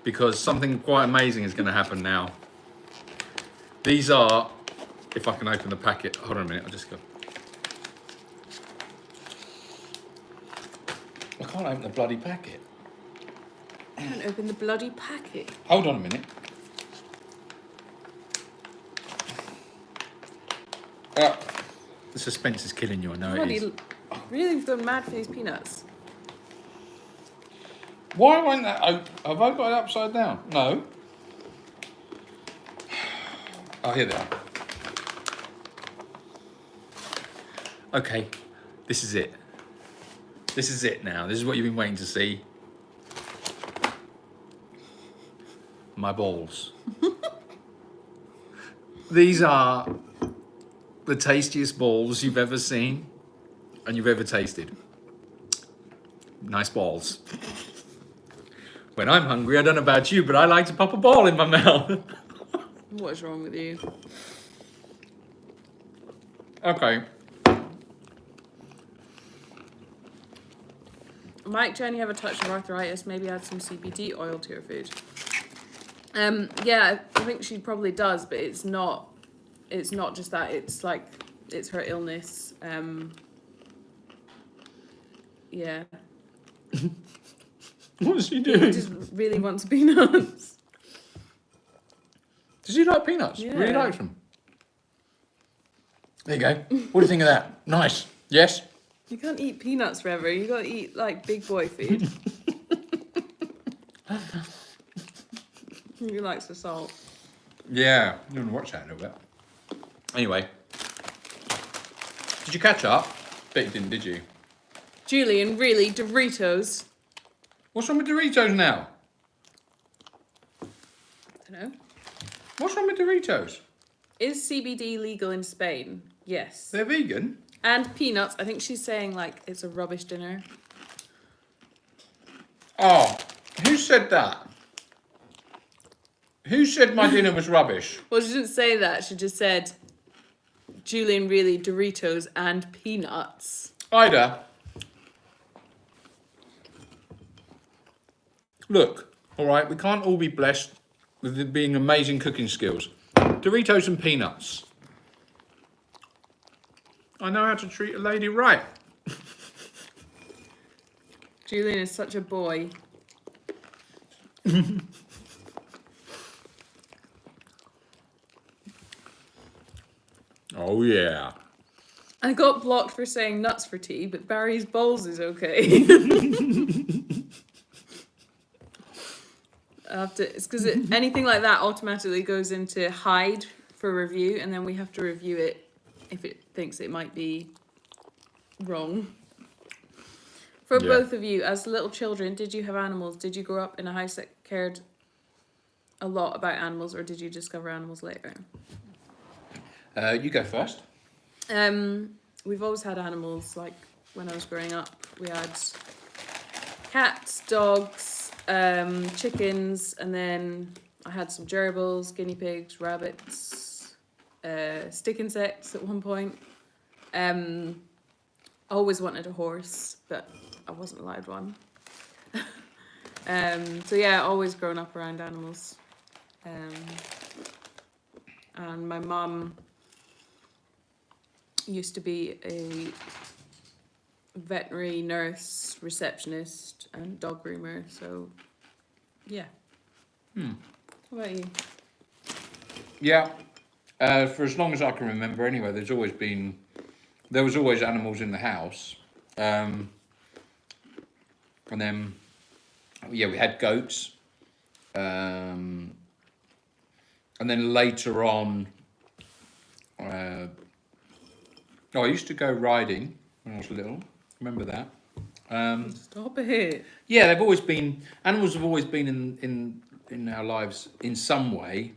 because something quite amazing is going to happen now. These are, if I can open the packet, hold on a minute, I'll just go. I can't open the bloody packet. Can't open the bloody packet. Hold on a minute. The suspense is killing you, I know it is. Really, we've gone mad for these peanuts. Why won't that? Have I got it upside down? No. Oh, here they are. Okay, this is it. This is it now. This is what you've been waiting to see. My balls. These are the tastiest balls you've ever seen and you've ever tasted. Nice balls. When I'm hungry, I don't know about you, but I like to pop a ball in my mouth. What is wrong with you? Okay. Might Jenny have a touch of arthritis? Maybe add some CBD oil to your food. Yeah, I think she probably does, but it's not just that. It's like it's her illness. Yeah. What does she He do? just really wants peanuts. Does he like peanuts? Yeah. Really likes them. There you go. What do you think of that? Nice. Yes? You can't eat peanuts forever. You gotta eat like big boy food. He likes the salt. Yeah. You want to watch that a little bit. Anyway. Did you catch up? Bet you didn't, did you? Julian, really, Doritos. What's wrong with Doritos now? Dunno. What's wrong with Doritos? Is CBD legal in Spain? Yes. They're vegan. And peanuts. I think she's saying like it's a rubbish dinner. Oh, who said that? Who said my dinner was rubbish? Well, she didn't say that. She just said, Julian, really, Doritos and peanuts. Ida. Look, all right, we can't all be blessed with it being amazing cooking skills. Doritos and peanuts. I know how to treat a lady right. Julian is such a boy. Oh, yeah. I got blocked for saying nuts for tea, but Barry's balls is okay. It's because anything like that automatically goes into hide for review, and then we have to review it if it thinks it might be wrong. For Yeah. both of you, as little children, did you have animals? Did you grow up in a house that cared a lot about animals, or did you discover animals later? You go first. We've always had animals. Like when I was growing up, we had cats, dogs, chickens, and then I had some gerbils, guinea pigs, rabbits, stick insects at one point. Always wanted a horse, but I wasn't allowed one. So yeah, always grown up around animals. And my mum used to be a veterinary nurse, receptionist, and dog groomer. So, yeah. What about you? Yeah. For as long as I can remember, anyway, there was always animals in the house. And then, yeah, we had goats. And then later on, I used to go riding when I was little. Remember that? Stop it. Yeah, animals have always been in our lives in some way.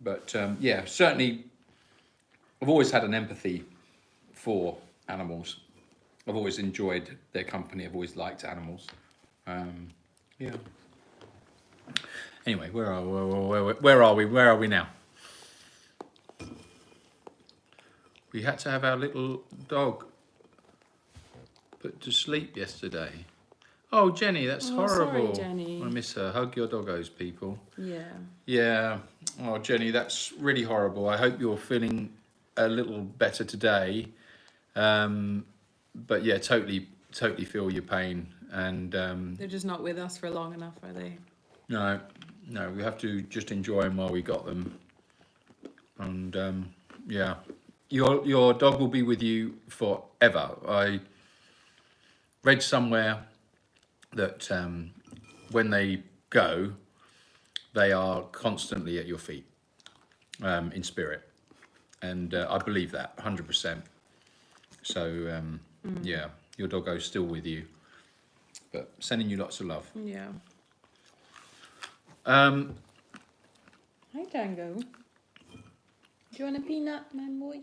But yeah, certainly I've always had an empathy for animals. I've always enjoyed their company. I've always liked animals. Yeah. Anyway, where are we? Where are we now? We had to have our little dog put to sleep yesterday. Oh, Jenny, that's horrible. Sorry, Jenny. I miss her. Hug your doggos, people. Yeah. Yeah. Oh, Jenny, that's really horrible. I hope you're feeling a little better today. But yeah, totally feel your pain. And They're just not with us for long enough, are they? no, we have to just enjoy them while we got them. And yeah. your dog will be with you forever. I read somewhere that when they go, they are constantly at your feet in spirit. And I believe that 100%. So, yeah, your doggo's still with you. But sending you lots of love. Yeah. Hi, Tango. Do you want a peanut, my boy?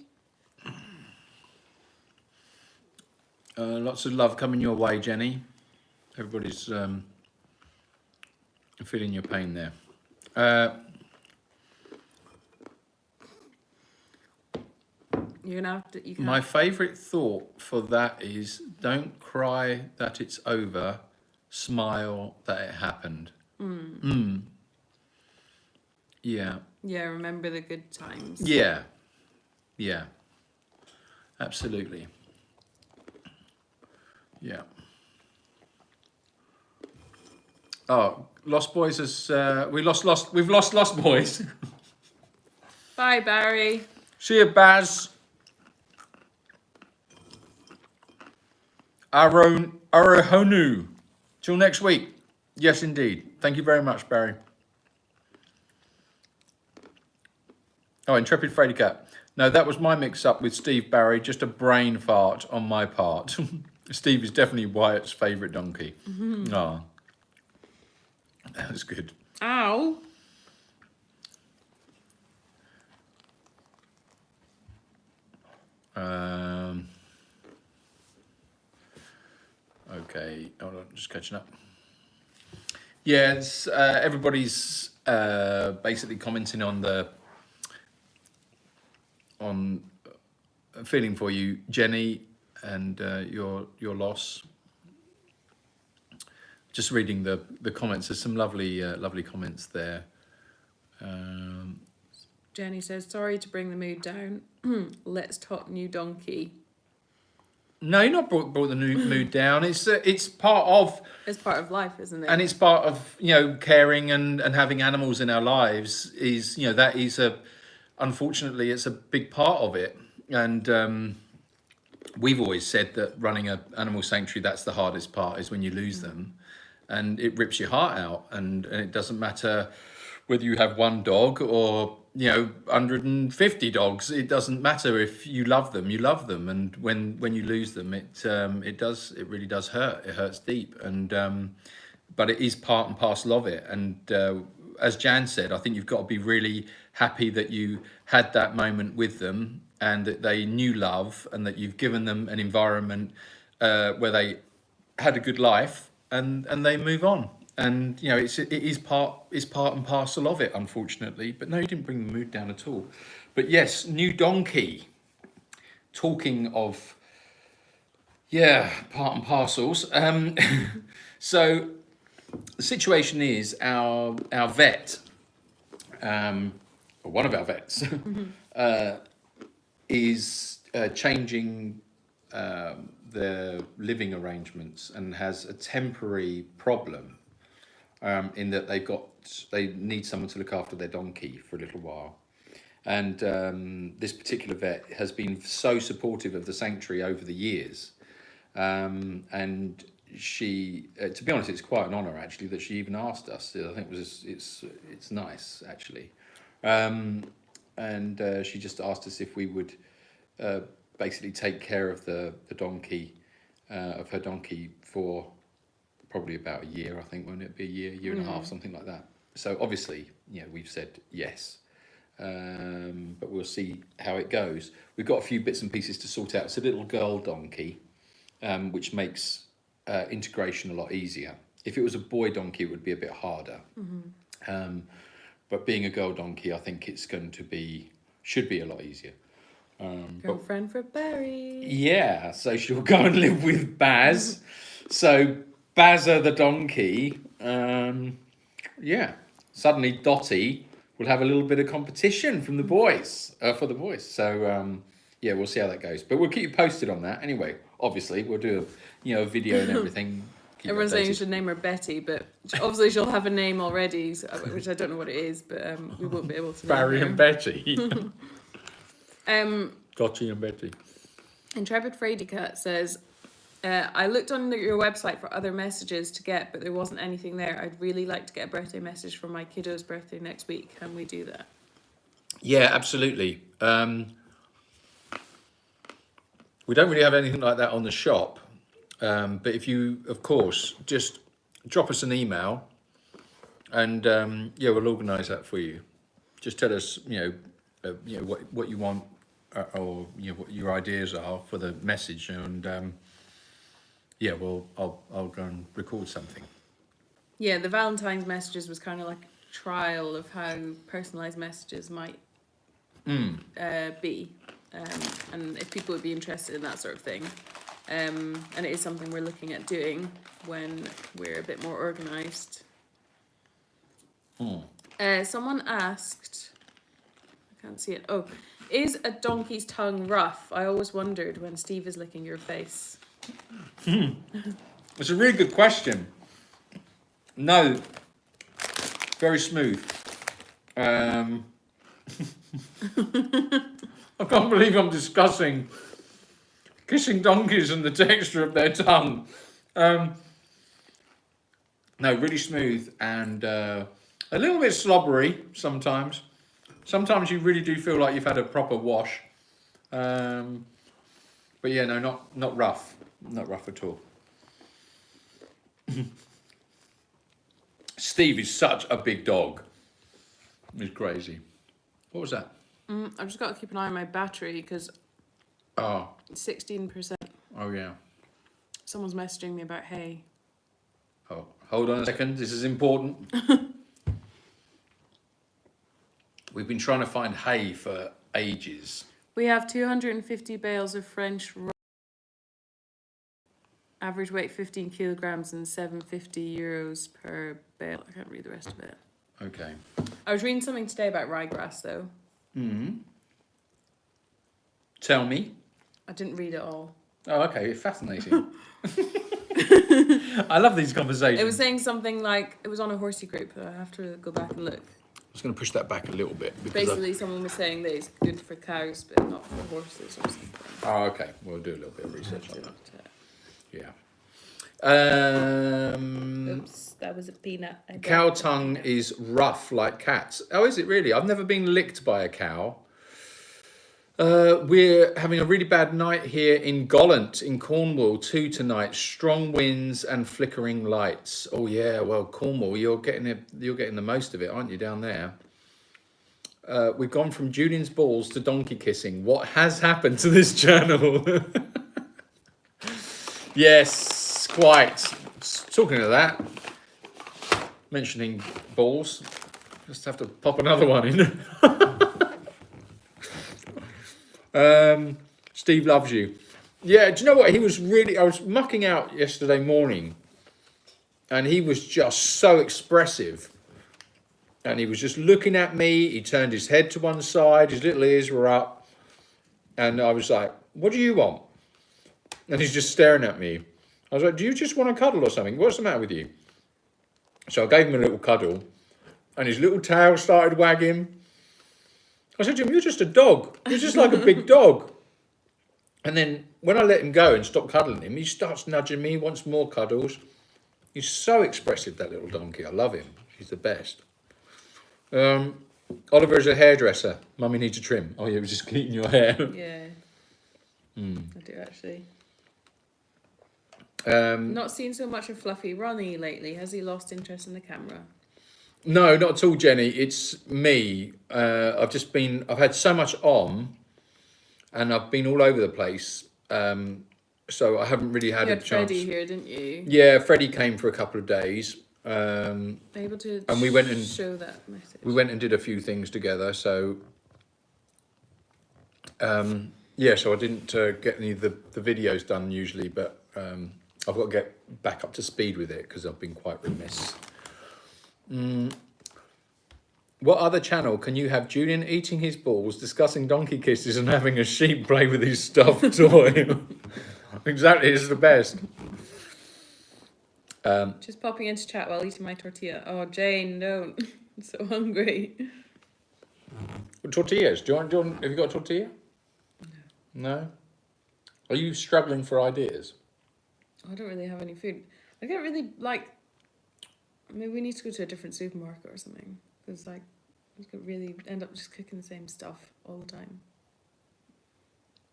Lots of love coming your way, Jenny. Everybody's feeling your pain there. You're gonna have to. You can My favourite thought for that is, don't cry that it's over, smile that it happened. Yeah. Yeah, remember the good times. Yeah. Yeah. Absolutely. Yeah. Oh, Lost Boys is we've lost Lost Boys. Bye, Barry. See you, Baz. Arohonu. Till next week. Yes, indeed. Thank you very much, Barry. Oh, Intrepid Fraidy Cat. No, that was my mix-up with Steve, Barry. Just a brain fart on my part. Steve is definitely Wyatt's favourite donkey. Oh, that was good. Ow. Okay, hold on, just catching up. Yeah, it's, everybody's basically commenting on feeling for you, Jenny, and your loss. Just reading the comments. There's some lovely comments there. Jenny says, sorry to bring the mood down. Let's talk new donkey. No, you're not brought the mood down. It's part of. It's part of life, isn't it? And it's part of, caring and having animals in our lives is, that is unfortunately, it's a big part of it. And we've always said that running an animal sanctuary, that's the hardest part, is when you lose them. And it rips your heart out. And it doesn't matter whether you have one dog or, 150 dogs. It doesn't matter. If you love them, you love them. And when you lose them, it really does hurt. It hurts deep. And but it is part and parcel of it. And as Jan said, I think you've got to be really happy that you had that moment with them and that they knew love and that you've given them an environment where they had a good life and they move on. And it is part and parcel of it, unfortunately. But no, you didn't bring the mood down at all. But yes, new donkey. Talking of part and parcels. So the situation is our vet, or one of our vets, is changing their living arrangements and has a temporary problem. In that they need someone to look after their donkey for a little while. And this particular vet has been so supportive of the sanctuary over the years. And she, to be honest, it's quite an honour actually that she even asked us. I think it's nice actually. And she just asked us if we would basically take care of the donkey, of her donkey for probably about a year, I think, won't it be a year and a half, something like that. So obviously, we've said yes, but we'll see how it goes. We've got a few bits and pieces to sort out. It's a little girl donkey, which makes integration a lot easier. If it was a boy donkey, it would be a bit harder. But being a girl donkey, I think it's should be a lot easier. Girlfriend for Barry. Yeah, so she'll go and live with Baz. So Bazza the donkey, suddenly Dottie will have a little bit of competition from the boys, for the boys. So, we'll see how that goes. But we'll keep you posted on that. Anyway, obviously, we'll do a video and everything. Everyone's saying you should name her Betty, but obviously she'll have a name already, which I don't know what it is, but we won't be able to name Barry her. and Betty. Gotchi and Betty. Intrepid Frady Cat says, I looked on your website for other messages to get, but there wasn't anything there. I'd really like to get a birthday message for my kiddo's birthday next week. Can we do that? Yeah, absolutely. We don't really have anything like that on the shop. But if you, of course, just drop us an email and yeah, we'll organise that for you. Just tell us, what you want or what your ideas are for the message, and yeah, I'll go and record something. Yeah, the Valentine's messages was kind of like a trial of how personalised messages might be, and if people would be interested in that sort of thing. And it is something we're looking at doing when we're a bit more organised. Someone asked, I can't see it. Oh, is a donkey's tongue rough? I always wondered when Steve is licking your face. It's a really good question. No, very smooth. I can't believe I'm discussing kissing donkeys and the texture of their tongue. No, really smooth and a little bit slobbery sometimes. Sometimes you really do feel like you've had a proper wash. But yeah, no, not rough. Not rough at all. Steve is such a big dog. He's crazy. What was that? I've just got to keep an eye on my battery because 16%. Oh yeah. Someone's messaging me about hay. Oh, hold on a second. This is important. We've been trying to find hay for ages. We have 250 bales of French average weight 15 kilograms and €750 per bale. I can't read the rest of it. Okay. I was reading something today about ryegrass though. Tell me. I didn't read it all. Oh, okay. Fascinating. I love these conversations. It was saying something like, it was on a horsey group. I have to go back and look. I was going to push that back a little bit. Basically, someone was saying that it's good for cows, but not for horses or something. Oh, okay. We'll do a little bit of research on that. Yeah. Oops, that was a peanut. Cow tongue is rough like cats. Oh, is it really? I've never been licked by a cow. We're having a really bad night here in Gollant in Cornwall too tonight. Strong winds and flickering lights. Oh yeah, well Cornwall, you're getting the most of it, aren't you, down there? We've gone from Julian's balls to donkey kissing. What has happened to this channel? Yes, quite. Talking of that, mentioning balls, just have to pop another one in. Steve loves you. Yeah, do you know what? I was mucking out yesterday morning and he was just so expressive. And he was just looking at me. He turned his head to one side. His little ears were up. And I was like, what do you want? And he's just staring at me. I was like, do you just want to cuddle or something? What's the matter with you? So I gave him a little cuddle. And his little tail started wagging. I said to him, you're just a dog. You're just like a big dog. And then when I let him go and stop cuddling him, he starts nudging me, wants more cuddles. He's so expressive, that little donkey. I love him. He's the best. Oliver's a hairdresser. Mummy needs a trim. Oh, yeah, we're just cleaning your hair. Yeah. I do actually. Not seen so much of Fluffy Ronnie lately. Has he lost interest in the camera? No, not at all, Jenny. It's me. I've had so much on and I've been all over the place. So I haven't really had a chance. You had Freddie here, didn't you? Yeah, Freddie came for a couple of days. Able to and we went and show that message. We went and did a few things together. So, yeah, so I didn't get any of the videos done usually, but I've got to get back up to speed with it because I've been quite remiss. What other channel can you have Julian eating his balls, discussing donkey kisses and having a sheep play with his stuffed toy? Exactly, it's the best. Just popping into chat while eating my tortilla. Oh, Jane, don't. I'm so hungry. Tortillas. Have you got a tortilla? No? Are you struggling for ideas? I don't really have any food. I get really like. Maybe we need to go to a different supermarket or something, because like we could really end up just cooking the same stuff all the time.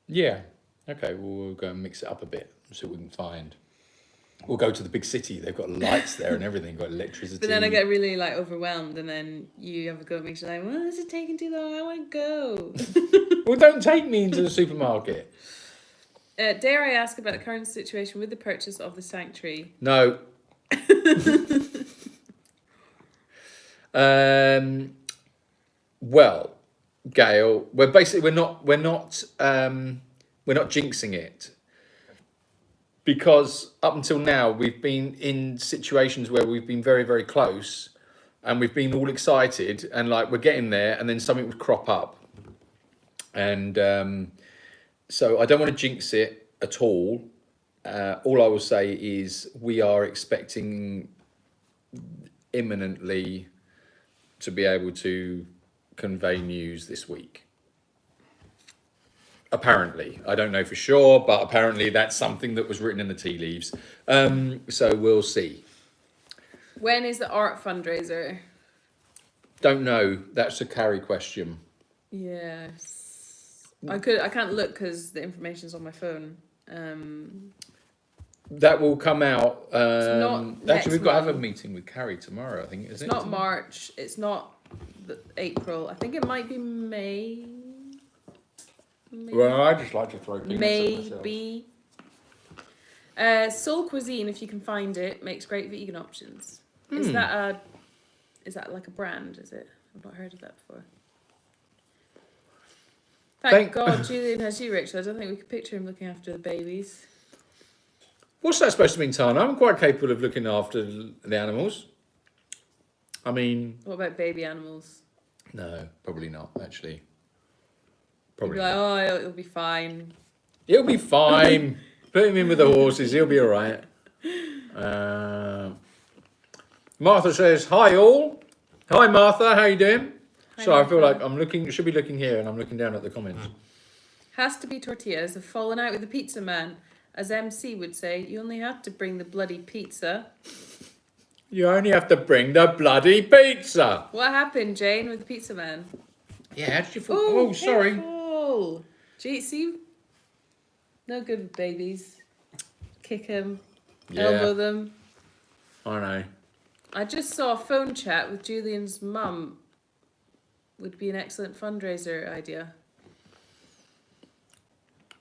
Yeah. Okay, well, we'll go and mix it up a bit, see what we can find. We'll go to the big city. They've got lights there and everything, got electricity. But then I get really like overwhelmed, and then you have a go at me. She's like, "Well, is it taking too long? I want to go." Well, don't take me into the supermarket. Dare I ask about the current situation with the purchase of the sanctuary? No. Well, Gail, we're not jinxing it, because up until now we've been in situations where we've been very, very close, and we've been all excited and like we're getting there, and then something would crop up, and so I don't want to jinx it at all. All I will say is we are expecting imminently to be able to convey news this week. Apparently, I don't know for sure, but apparently that's something that was written in the tea leaves. So we'll see. When is the art fundraiser? Don't know. That's a Carrie question. Yes. I can't look because the information's on my phone. That will come out. not next Actually, we've got to have a month. meeting with Carrie tomorrow, I think. It's not March. It's not April. I think it might be May. Well, I just like to throw peanuts at myself. Maybe. Soul Cuisine, if you can find it, makes great vegan options. Is that like a brand? Is it? I've not heard of that before. Thank God Julian has you, Richard. I don't think we could picture him looking after the babies. What's that supposed to mean, Tana? I'm quite capable of looking after the animals. I mean... What about baby animals? No, probably not, actually. You'd Probably be like, not. oh, it'll be fine. He'll be fine. Put him in with the horses. He'll be all right. Martha says, hi all. Hi, Martha. How you doing? Hi, So I feel Martha. like should be looking here, and I'm looking down at the comments. Has to be tortillas. Have fallen out with the pizza man. As MC would say, you only had to bring the bloody pizza. You only have to bring the bloody pizza. What happened, Jane, with the pizza man? Yeah, how did you fall? Oh, sorry. Careful. Gee, see? No good with babies. Kick them. Elbow them. I know. I just saw a phone chat with Julian's mum. Would be an excellent fundraiser idea.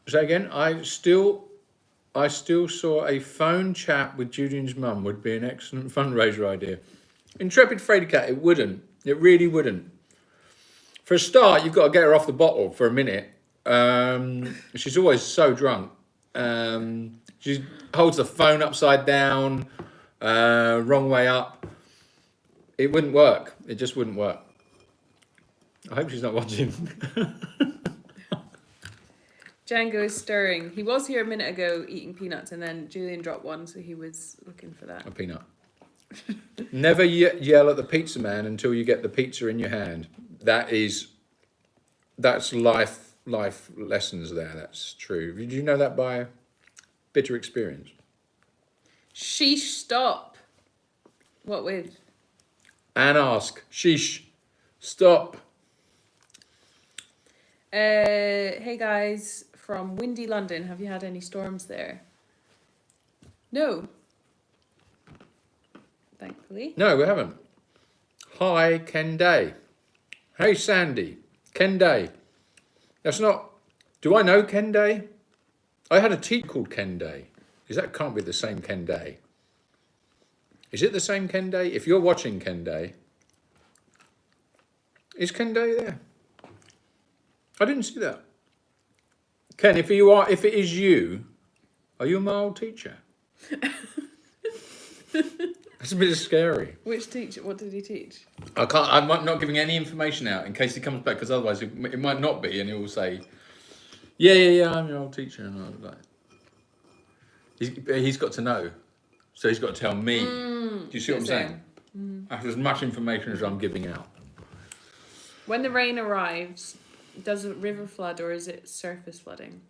Say again. I still saw a phone chat with Julian's mum would be an excellent fundraiser idea. Intrepid Fraidy Cat, it wouldn't. It really wouldn't. For a start, you've got to get her off the bottle for a minute. She's always so drunk. She holds the phone upside down, wrong way up. It wouldn't work. It just wouldn't work. I hope she's not watching. Django is stirring. He was here a minute ago eating peanuts, and then Julian dropped one, so he was looking for that. A peanut. Never yell at the pizza man until you get the pizza in your hand. That's life lessons there. That's true. Did you know that by bitter experience? Sheesh, stop. What with? And ask. Sheesh. Stop. Hey guys, from windy London, have you had any storms there? No. Thankfully. No, we haven't. Hi, Ken Day. Hey, Sandy. Ken Day. That's not... Do I know Ken Day? I had a teacher called Ken Day. Because that can't be the same Ken Day. Is it the same Ken Day? If you're watching Ken Day... Is Ken Day there? I didn't see that. Ken, if it is you, are you a mild teacher? That's a bit scary. Which teacher? What did he teach? I'm not giving any information out in case he comes back, because otherwise it might not be, and he will say, yeah, I'm your old teacher. And I was like, he's got to know, so he's got to tell me. Do you see what I'm saying? That's as much information as I'm giving out. When the rain arrives, does the river flood or is it surface flooding?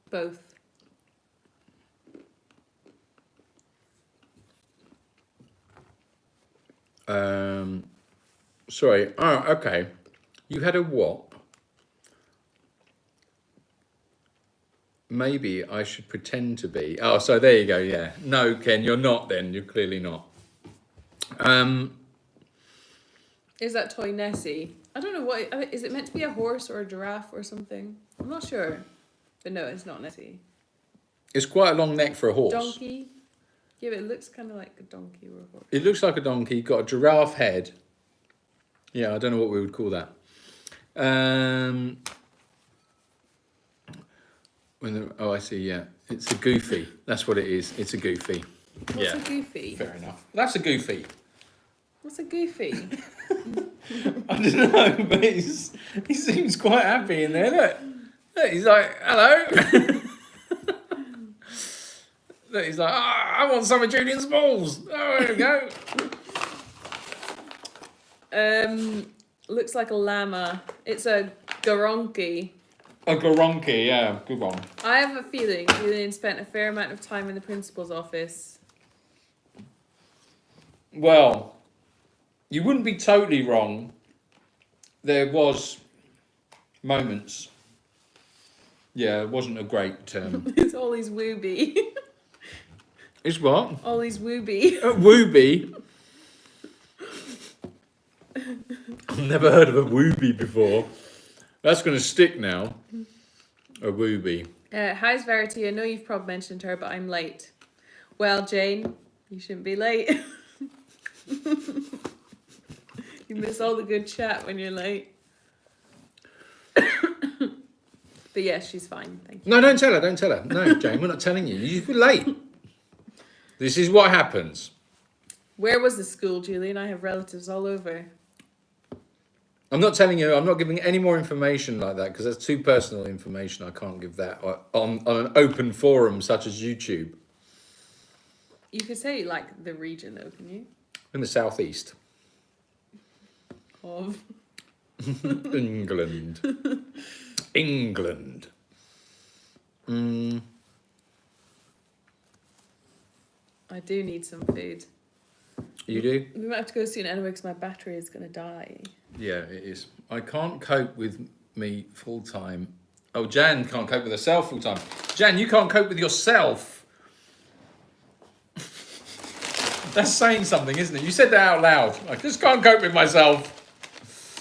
Both. Sorry. Oh, okay. You had a what? Maybe I should pretend to be. Oh, so there you go. Yeah. No, Ken, you're not. Then you're clearly not. Is that toy Nessie? I don't know what. Is it meant to be a horse or a giraffe or something? I'm not sure. But no, it's not Nessie. It's quite a long neck for a horse. Donkey. Yeah, but it looks kind of like a donkey or a horse. It looks like a donkey. Got a giraffe head. Yeah, I don't know what we would call that. Oh, I see. Yeah, it's a goofy. That's what it is. It's a goofy. What's a goofy? Fair enough. That's a goofy. What's a goofy? I don't know, but he seems quite happy in there. Look, he's like, hello. Look, he's like, I want some of Julian's balls. Oh, there we go. Looks like a llama. It's a goronki. A goronki, yeah, good one. I have a feeling Julian spent a fair amount of time in the principal's office. Well, you wouldn't be totally wrong. There was moments. Yeah, it wasn't a great It's Ollie's wooby. It's what? Ollie's wooby. Wooby? I've never heard of a wooby before. That's going to stick now. A wooby. How's Verity? I know you've probably mentioned her, but I'm late. Well, Jane, you shouldn't be late. You miss all the good chat when you're late. But yeah, she's fine. Thank you. No, don't tell her. Don't tell her. No, Jane, we're not telling you. You're late. This is what happens. Where was the school, Julian? I have relatives all over. I'm not telling you. I'm not giving any more information like that because that's too personal information. I can't give that on an open forum such as YouTube. You could say like the region, though, can you? In the southeast. Of England. England. I do need some food. You do? We might have to go soon anyway because my battery is going to die. Yeah, it is. I can't cope with me full time. Oh, Jan can't cope with herself full time. Jan, you can't cope with yourself. That's saying something, isn't it? You said that out loud. I just can't cope with myself.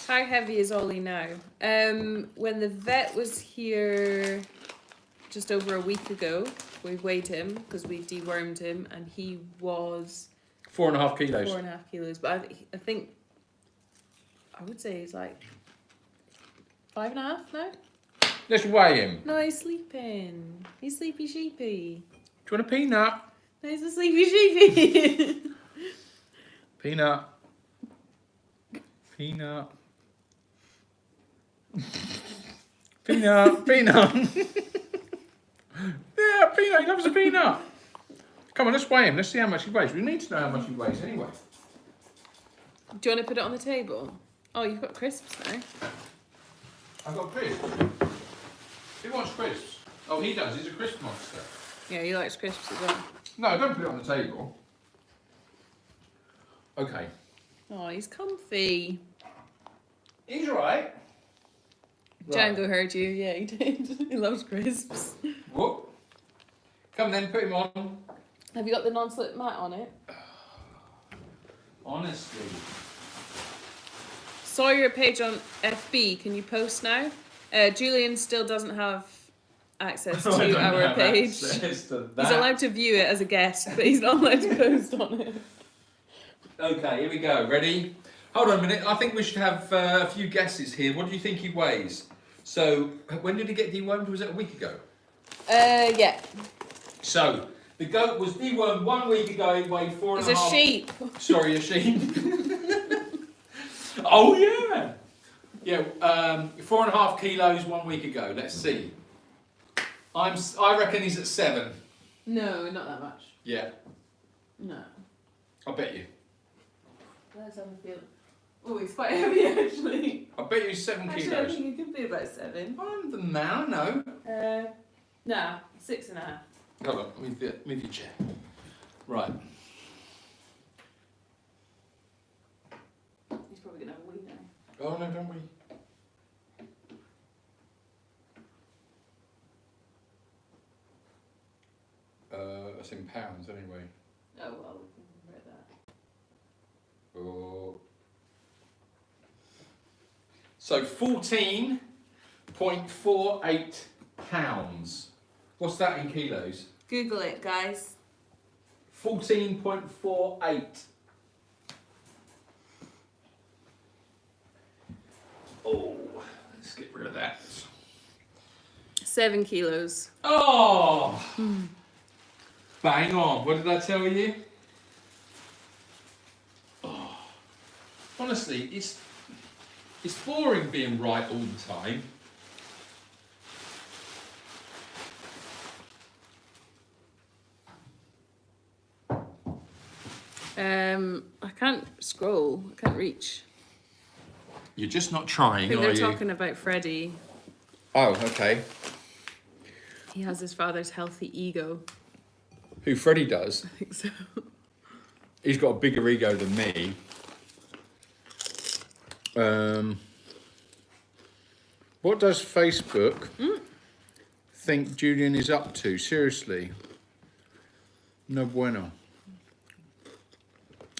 How heavy is Ollie now? When the vet was here just over a week ago, we weighed him because we dewormed him and he was 4.5 kilos. 4.5 kilos. But I think I would say he's like 5.5 now. Let's weigh him. No, he's sleeping. He's sleepy sheepy. Do you want a peanut? No, he's a sleepy sheepy. Peanut. Peanut. Peanut. Peanut. Yeah, peanut. He loves a peanut. Come on, let's weigh him. Let's see how much he weighs. We need to know how much he weighs anyway. Do you want to put it on the table? Oh, you've got crisps now. I've got crisps. Who wants crisps? Oh, he does. He's a crisp monster. Yeah, he likes crisps as well. No, don't put it on the table. Okay. Oh, he's comfy. He's alright. Django heard you. Yeah, he did. He loves crisps. Whoop. Come then, put him on. Have you got the non-slip mat on it? Honestly. Saw your page on FB. Can you post now? Julian still doesn't have access to our page. He's allowed to view it as a guest, but he's not allowed to post on it. Okay, here we go. Ready? Hold on a minute. I think we should have a few guesses here. What do you think he weighs? So, when did he get dewormed? Was it a week ago? Yeah. So, the goat was dewormed 1 week ago. He weighed 4.5. It's a sheep. Sorry, a sheep. Oh, yeah. Yeah, 4.5 kilos 1 week ago. Let's see. I reckon he's at 7. No, not that much. Yeah, No. I bet you. Let's have a feel. Oh, he's quite heavy actually. I bet you 7 Actually, I kilos. think it could be about 7. I'm the man, no. Nah, 6.5. Hold on, move your chair. Right. He's probably gonna have a wee now. Oh no, don't we? That's in pounds anyway. Oh well, we can convert that. Oh. So 14.48 pounds. What's that in kilos? Google it, guys. 14.48. Oh, let's get rid of that. 7 kilos. Oh! Bang on. What did I tell you? Oh. Honestly, it's boring being right all the time. I can't scroll. I can't reach. You're just not I trying, think are they're you? talking about Freddie. Oh, okay. He has his father's healthy ego. Who Freddie does. I think so. He's got a bigger ego than me. What does Facebook think Julian is up to? Seriously. No bueno.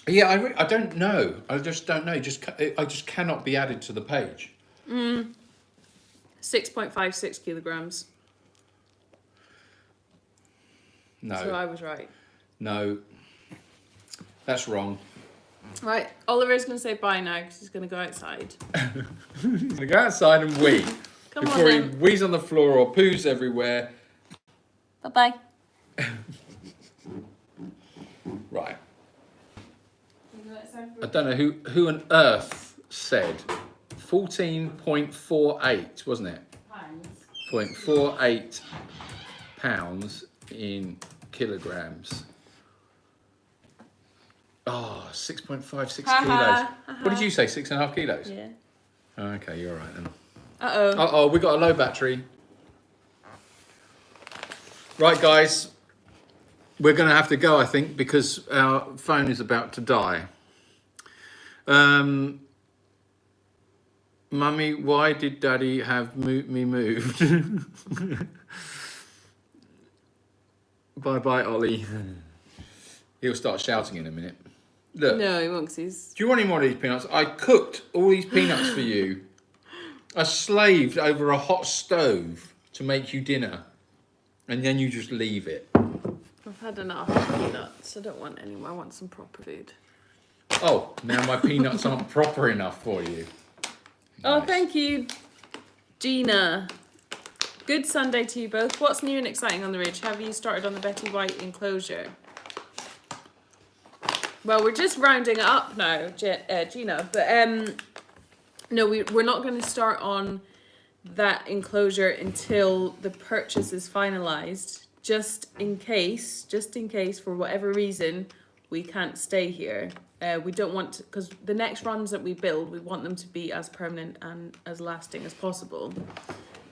Yeah, I don't know. I just don't know. I just cannot be added to the page. 6.56 kilograms. No. So I was right. No. That's wrong. Right, Oliver's going to say bye now because he's going to go outside. He's going to go outside and wee. Come Before on he then. wees on the floor or poos everywhere. Bye-bye. Right. I don't know who on earth said 14.48, wasn't it? Pounds. 0.48 pounds in kilograms. Oh, 6.56 kilos. What did you say, 6.5 kilos? Yeah. Okay, you're all right then. Uh-oh. Uh-oh, we got a low battery. Right, guys. We're going to have to go, I think, because our phone is about to die. Mummy, why did Daddy have me moved? Bye-bye, Ollie. He'll start shouting in a minute. Look. No, he won't because he's... Do you want any more of these peanuts? I cooked all these peanuts for you. I slaved over a hot stove to make you dinner. And then you just leave it. I've had enough peanuts. I don't want any more. I want some proper food. Oh, now my peanuts aren't proper enough for you. Oh, Nice. thank you, Gina. Good Sunday to you both. What's new and exciting on the ridge? Have you started on the Betty White enclosure? Well, we're just rounding it up now, Gina. But no, we're not going to start on that enclosure until the purchase is finalised. Just in case, for whatever reason, we can't stay here. We don't want to, because the next runs that we build, we want them to be as permanent and as lasting as possible,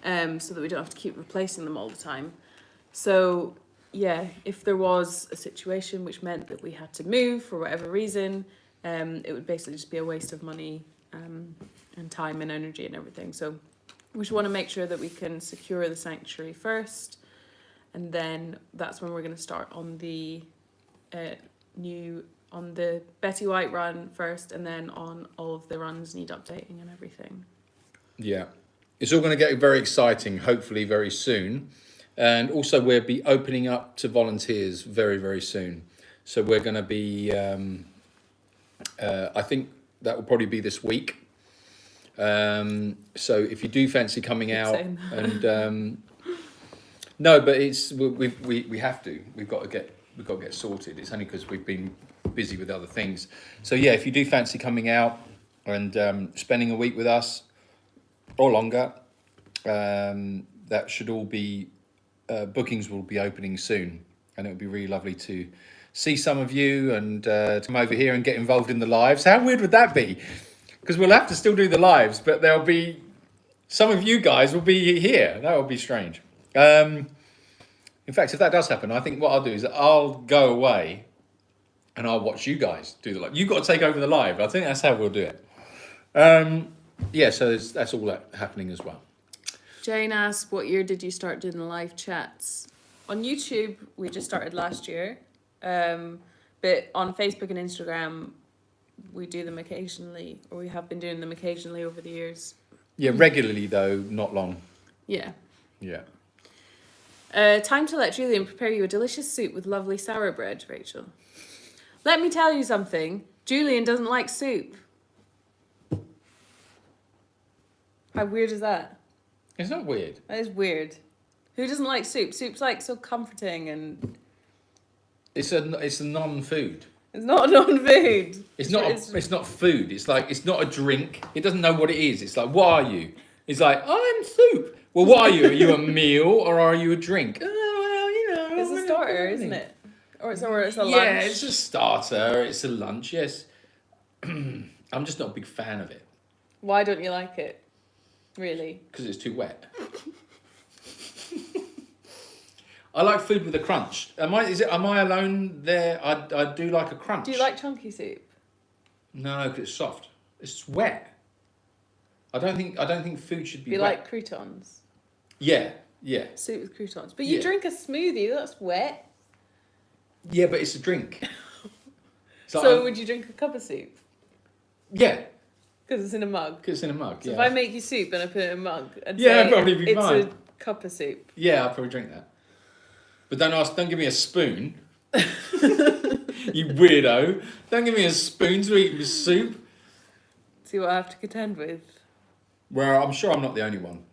so that we don't have to keep replacing them all the time. So yeah, if there was a situation which meant that we had to move for whatever reason, it would basically just be a waste of money and time and energy and everything. So we just want to make sure that we can secure the sanctuary first, and then that's when we're going to start on the on the Betty White run first, and then on all of the runs need updating and everything. Yeah. It's all going to get very exciting, hopefully very soon. And also we'll be opening up to volunteers very, very soon. So we're going to be, I think that will probably be this week. So if you do fancy coming out and, no, but it's, we have to, we've got to get sorted. It's only because we've been busy with other things. So yeah, if you do fancy coming out and spending a week with us or longer, that should all be, bookings will be opening soon, and it would be really lovely to see some of you and to come over here and get involved in the lives. How weird would that be? Because we'll have to still do the lives, but there'll be some of you guys will be here. That would be strange. In fact, if that does happen, I think what I'll do is I'll go away and I'll watch you guys do the live. You've got to take over the live. I think that's how we'll do it. Yeah, so that's all that happening as well. Jane asked, what year did you start doing the live chats? On YouTube, we just started last year. But on Facebook and Instagram, we do them occasionally, or we have been doing them occasionally over the years. Yeah, regularly though, not long. Yeah. Yeah. Time to let Julian prepare you a delicious soup with lovely sour bread, Rachel. Let me tell you something. Julian doesn't like soup. How weird is that? It's not weird. That is weird. Who doesn't like soup? Soup's like so comforting and... It's a non-food. It's not non-food. It's not food. It's like, it's not a drink. It doesn't know what it is. It's like, what are you? It's like, I'm soup. Well, what are you? Are you a meal or are you a drink? Well, you know. It's a starter, isn't it? Or it's a lunch. Yeah, it's a starter. It's a lunch, yes. I'm just not a big fan of it. Why don't you like it? Really? Because it's too wet. I like food with a crunch. Am I alone there? I do like a crunch. Do you like chunky soup? No, because it's soft. It's wet. I don't think food should be You wet. like croutons? Yeah. Soup with croutons. But you drink a smoothie, that's wet. Yeah, but it's a drink. So would you drink a cup of soup? Yeah. Because it's in a mug. Because it's in a mug, So yeah. if I make you soup and I put it in a mug, I'd I'd say probably be fine. It's a cup of soup. Yeah, I'll probably drink that. But don't give me a spoon. You weirdo. Don't give me a spoon to eat with soup. See what I have to contend with. Well, I'm sure I'm not the only one.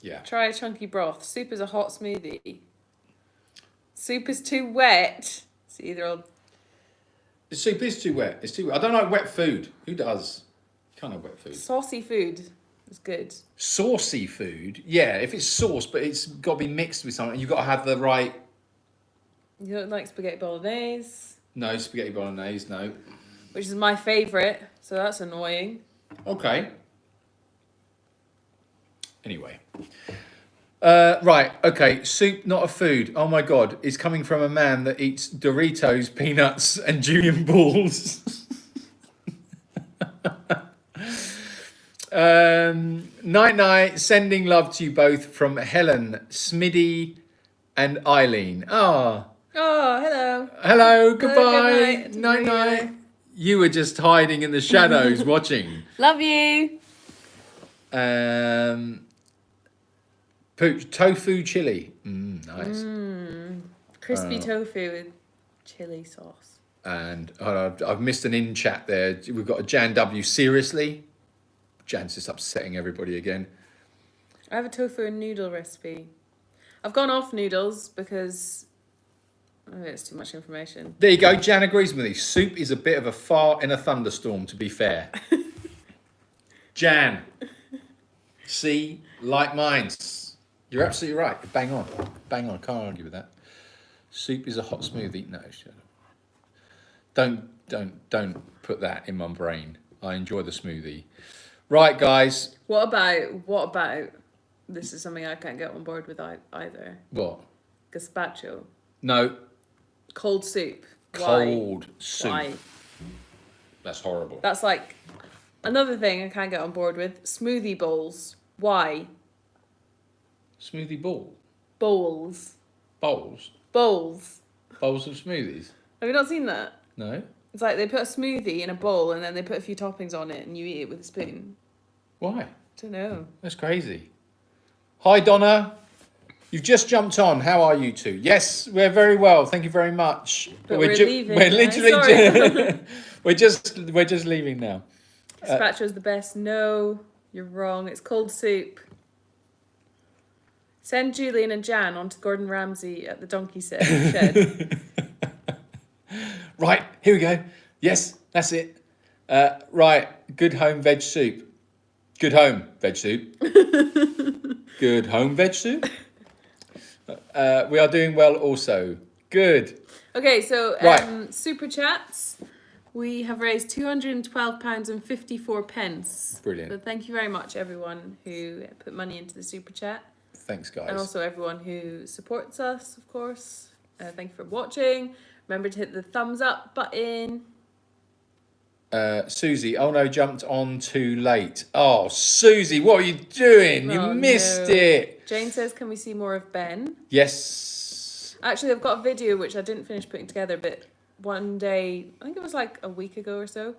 Yeah. Try a chunky broth. Soup is a hot smoothie. Soup is too wet. It's either I'll... The soup is too wet. It's too wet. I don't like wet food. Who does? You can't have wet food. Saucy food is good. Saucy food? Yeah, if it's sauce, but it's got to be mixed with something. You've got to have the right... You don't like spaghetti bolognese? No, spaghetti bolognese, no. Which is my favourite, so that's annoying. Okay. Anyway. Right, okay. Soup, not a food. Oh my God. It's coming from a man that eats Doritos, peanuts, and Julian balls. Night, sending love to you both from Helen, Smiddy, and Eileen. Oh, hello. Hello, goodbye. Good night. Night. You were just hiding in the shadows watching. Love you. Tofu chili. Nice. Crispy tofu with chili sauce. And I've missed an in chat there. We've got a Jan W. Seriously? Jan's just upsetting everybody again. I have a tofu and noodle recipe. I've gone off noodles because it's too much information. There you go. Jan agrees with me. Soup is a bit of a fart in a thunderstorm, to be fair. Jan. See? Like minds. You're absolutely right. Bang on. Bang on. Can't argue with that. Soup is a hot smoothie. No, shut up. Don't put that in my brain. I enjoy the smoothie. Right, guys. What about, this is something I can't get on board with either. What? Gazpacho. No. Cold soup. Cold soup. Why? That's horrible. That's like another thing I can't get on board with. Smoothie bowls. Why? Smoothie bowl? Bowls. Bowls? Bowls. Bowls of smoothies? Have you not seen that? No. It's like they put a smoothie in a bowl and then they put a few toppings on it and you eat it with a spoon. Why? Don't know. That's crazy. Hi, Donna. You've just jumped on. How are you two? Yes, we're very well. Thank you very much. But we're leaving. We're literally Sorry. we're just leaving now. Gazpacho's the best. No, you're wrong. It's cold soup. Send Julian and Jan onto Gordon Ramsay at the donkey shed. Right, here we go. Yes, that's it. Right, good home veg soup. Good home veg soup. Good home veg soup. We are doing well also. Good. Okay, so Right. super chats. We have raised £212.54. Brilliant. So thank you very much, everyone who put money into the super chat. Thanks, guys. And also everyone who supports us, of course. Thank you for watching. Remember to hit the thumbs up button. Susie, oh no, jumped on too late. Oh, Susie, what are you doing? You missed it. Jane says, can we see more of Ben? Yes. Actually, I've got a video which I didn't finish putting together, but one day, I think it was like a week ago or so,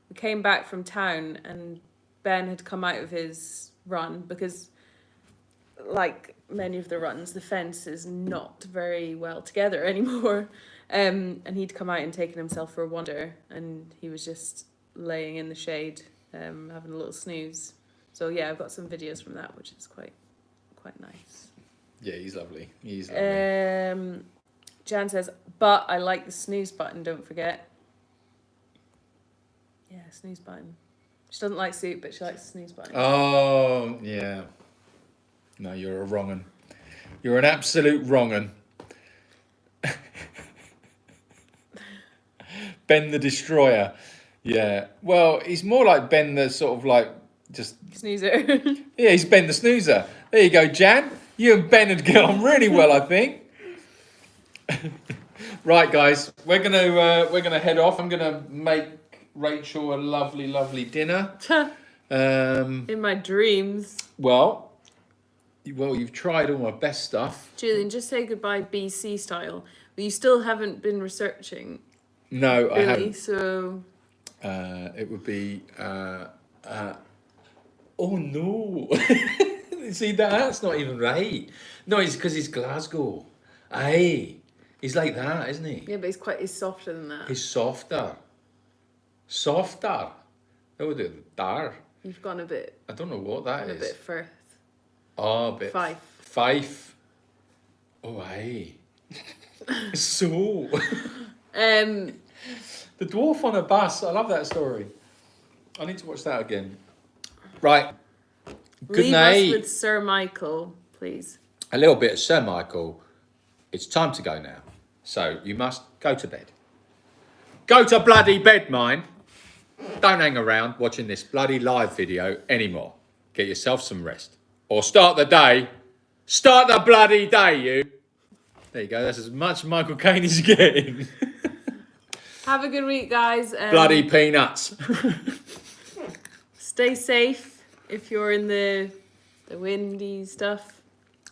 we came back from town and Ben had come out of his run because, like many of the runs, the fence is not very well together anymore. And he'd come out and taken himself for a wander, and he was just laying in the shade, having a little snooze. So yeah, I've got some videos from that, which is quite nice. Yeah, he's lovely. He's lovely. Jan says, but I like the snooze button, don't forget. Yeah, snooze button. She doesn't like soup, but she likes the snooze button. Oh, yeah. No, you're a wrong un. You're an absolute wrong un. Ben the Destroyer. Yeah. Well, he's more like Ben the sort of like just... Snoozer. Yeah, he's Ben the Snoozer. There you go, Jan. You and Ben would get on really well, I think. Right, guys. We're gonna head off. I'm gonna make Rachel a lovely dinner. In my dreams. Well, you've tried all my best stuff. Julian, just say goodbye BC style. But you still haven't been researching. No, really, I haven't. So It would be oh no. See, that's not even right. No, it's because he's Glasgow. Aye. He's like that, isn't he? yeah, but he's softer than that. He's softer. Softer. That would do dar. You've gone a bit. I don't know what that is. A bit Firth. Oh, a bit. Fife. Oh, aye. So. The Dwarf on a Bus. I love that story. I need to watch that again. Right. Good Leave night. us with Sir Michael, please. A little bit of Sir Michael. It's time to go now. So you must go to bed. Go to bloody bed, mine. Don't hang around watching this bloody live video anymore. Get yourself some rest. Or start the day. Start the bloody day, you. There you go. That's as much Michael Caine as you're getting. Have a good week, guys. Bloody peanuts. Stay safe if you're in the windy stuff.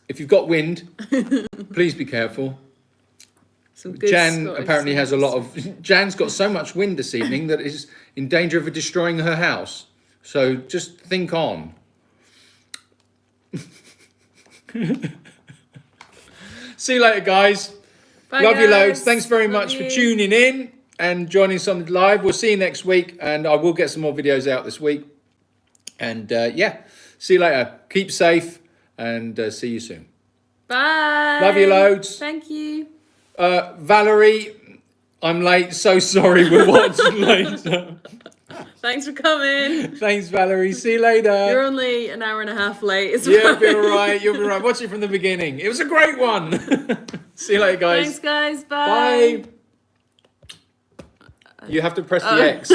If you've got wind, please be careful. Some good Jan Scottish apparently has a songs. lot of... Jan's got so much wind this evening that is in danger of destroying her house. So just think on. See you later, guys. Bye, Love you guys. loads. Thanks very Love much for you. tuning in and joining something live. We'll see you next week, and I will get some more videos out this week. And yeah, see you later. Keep safe, and see you soon. Bye. Love you loads. Thank you. Valerie, I'm late. So sorry. We're watching later. Thanks for coming. Thanks, Valerie. See you later. You're only an hour and a half late. It's Yeah, fine. you'll be all right. You'll be all right. Watch it from the beginning. It was a great one. See you later, guys. Thanks, guys. Bye. Bye. You have to press the X.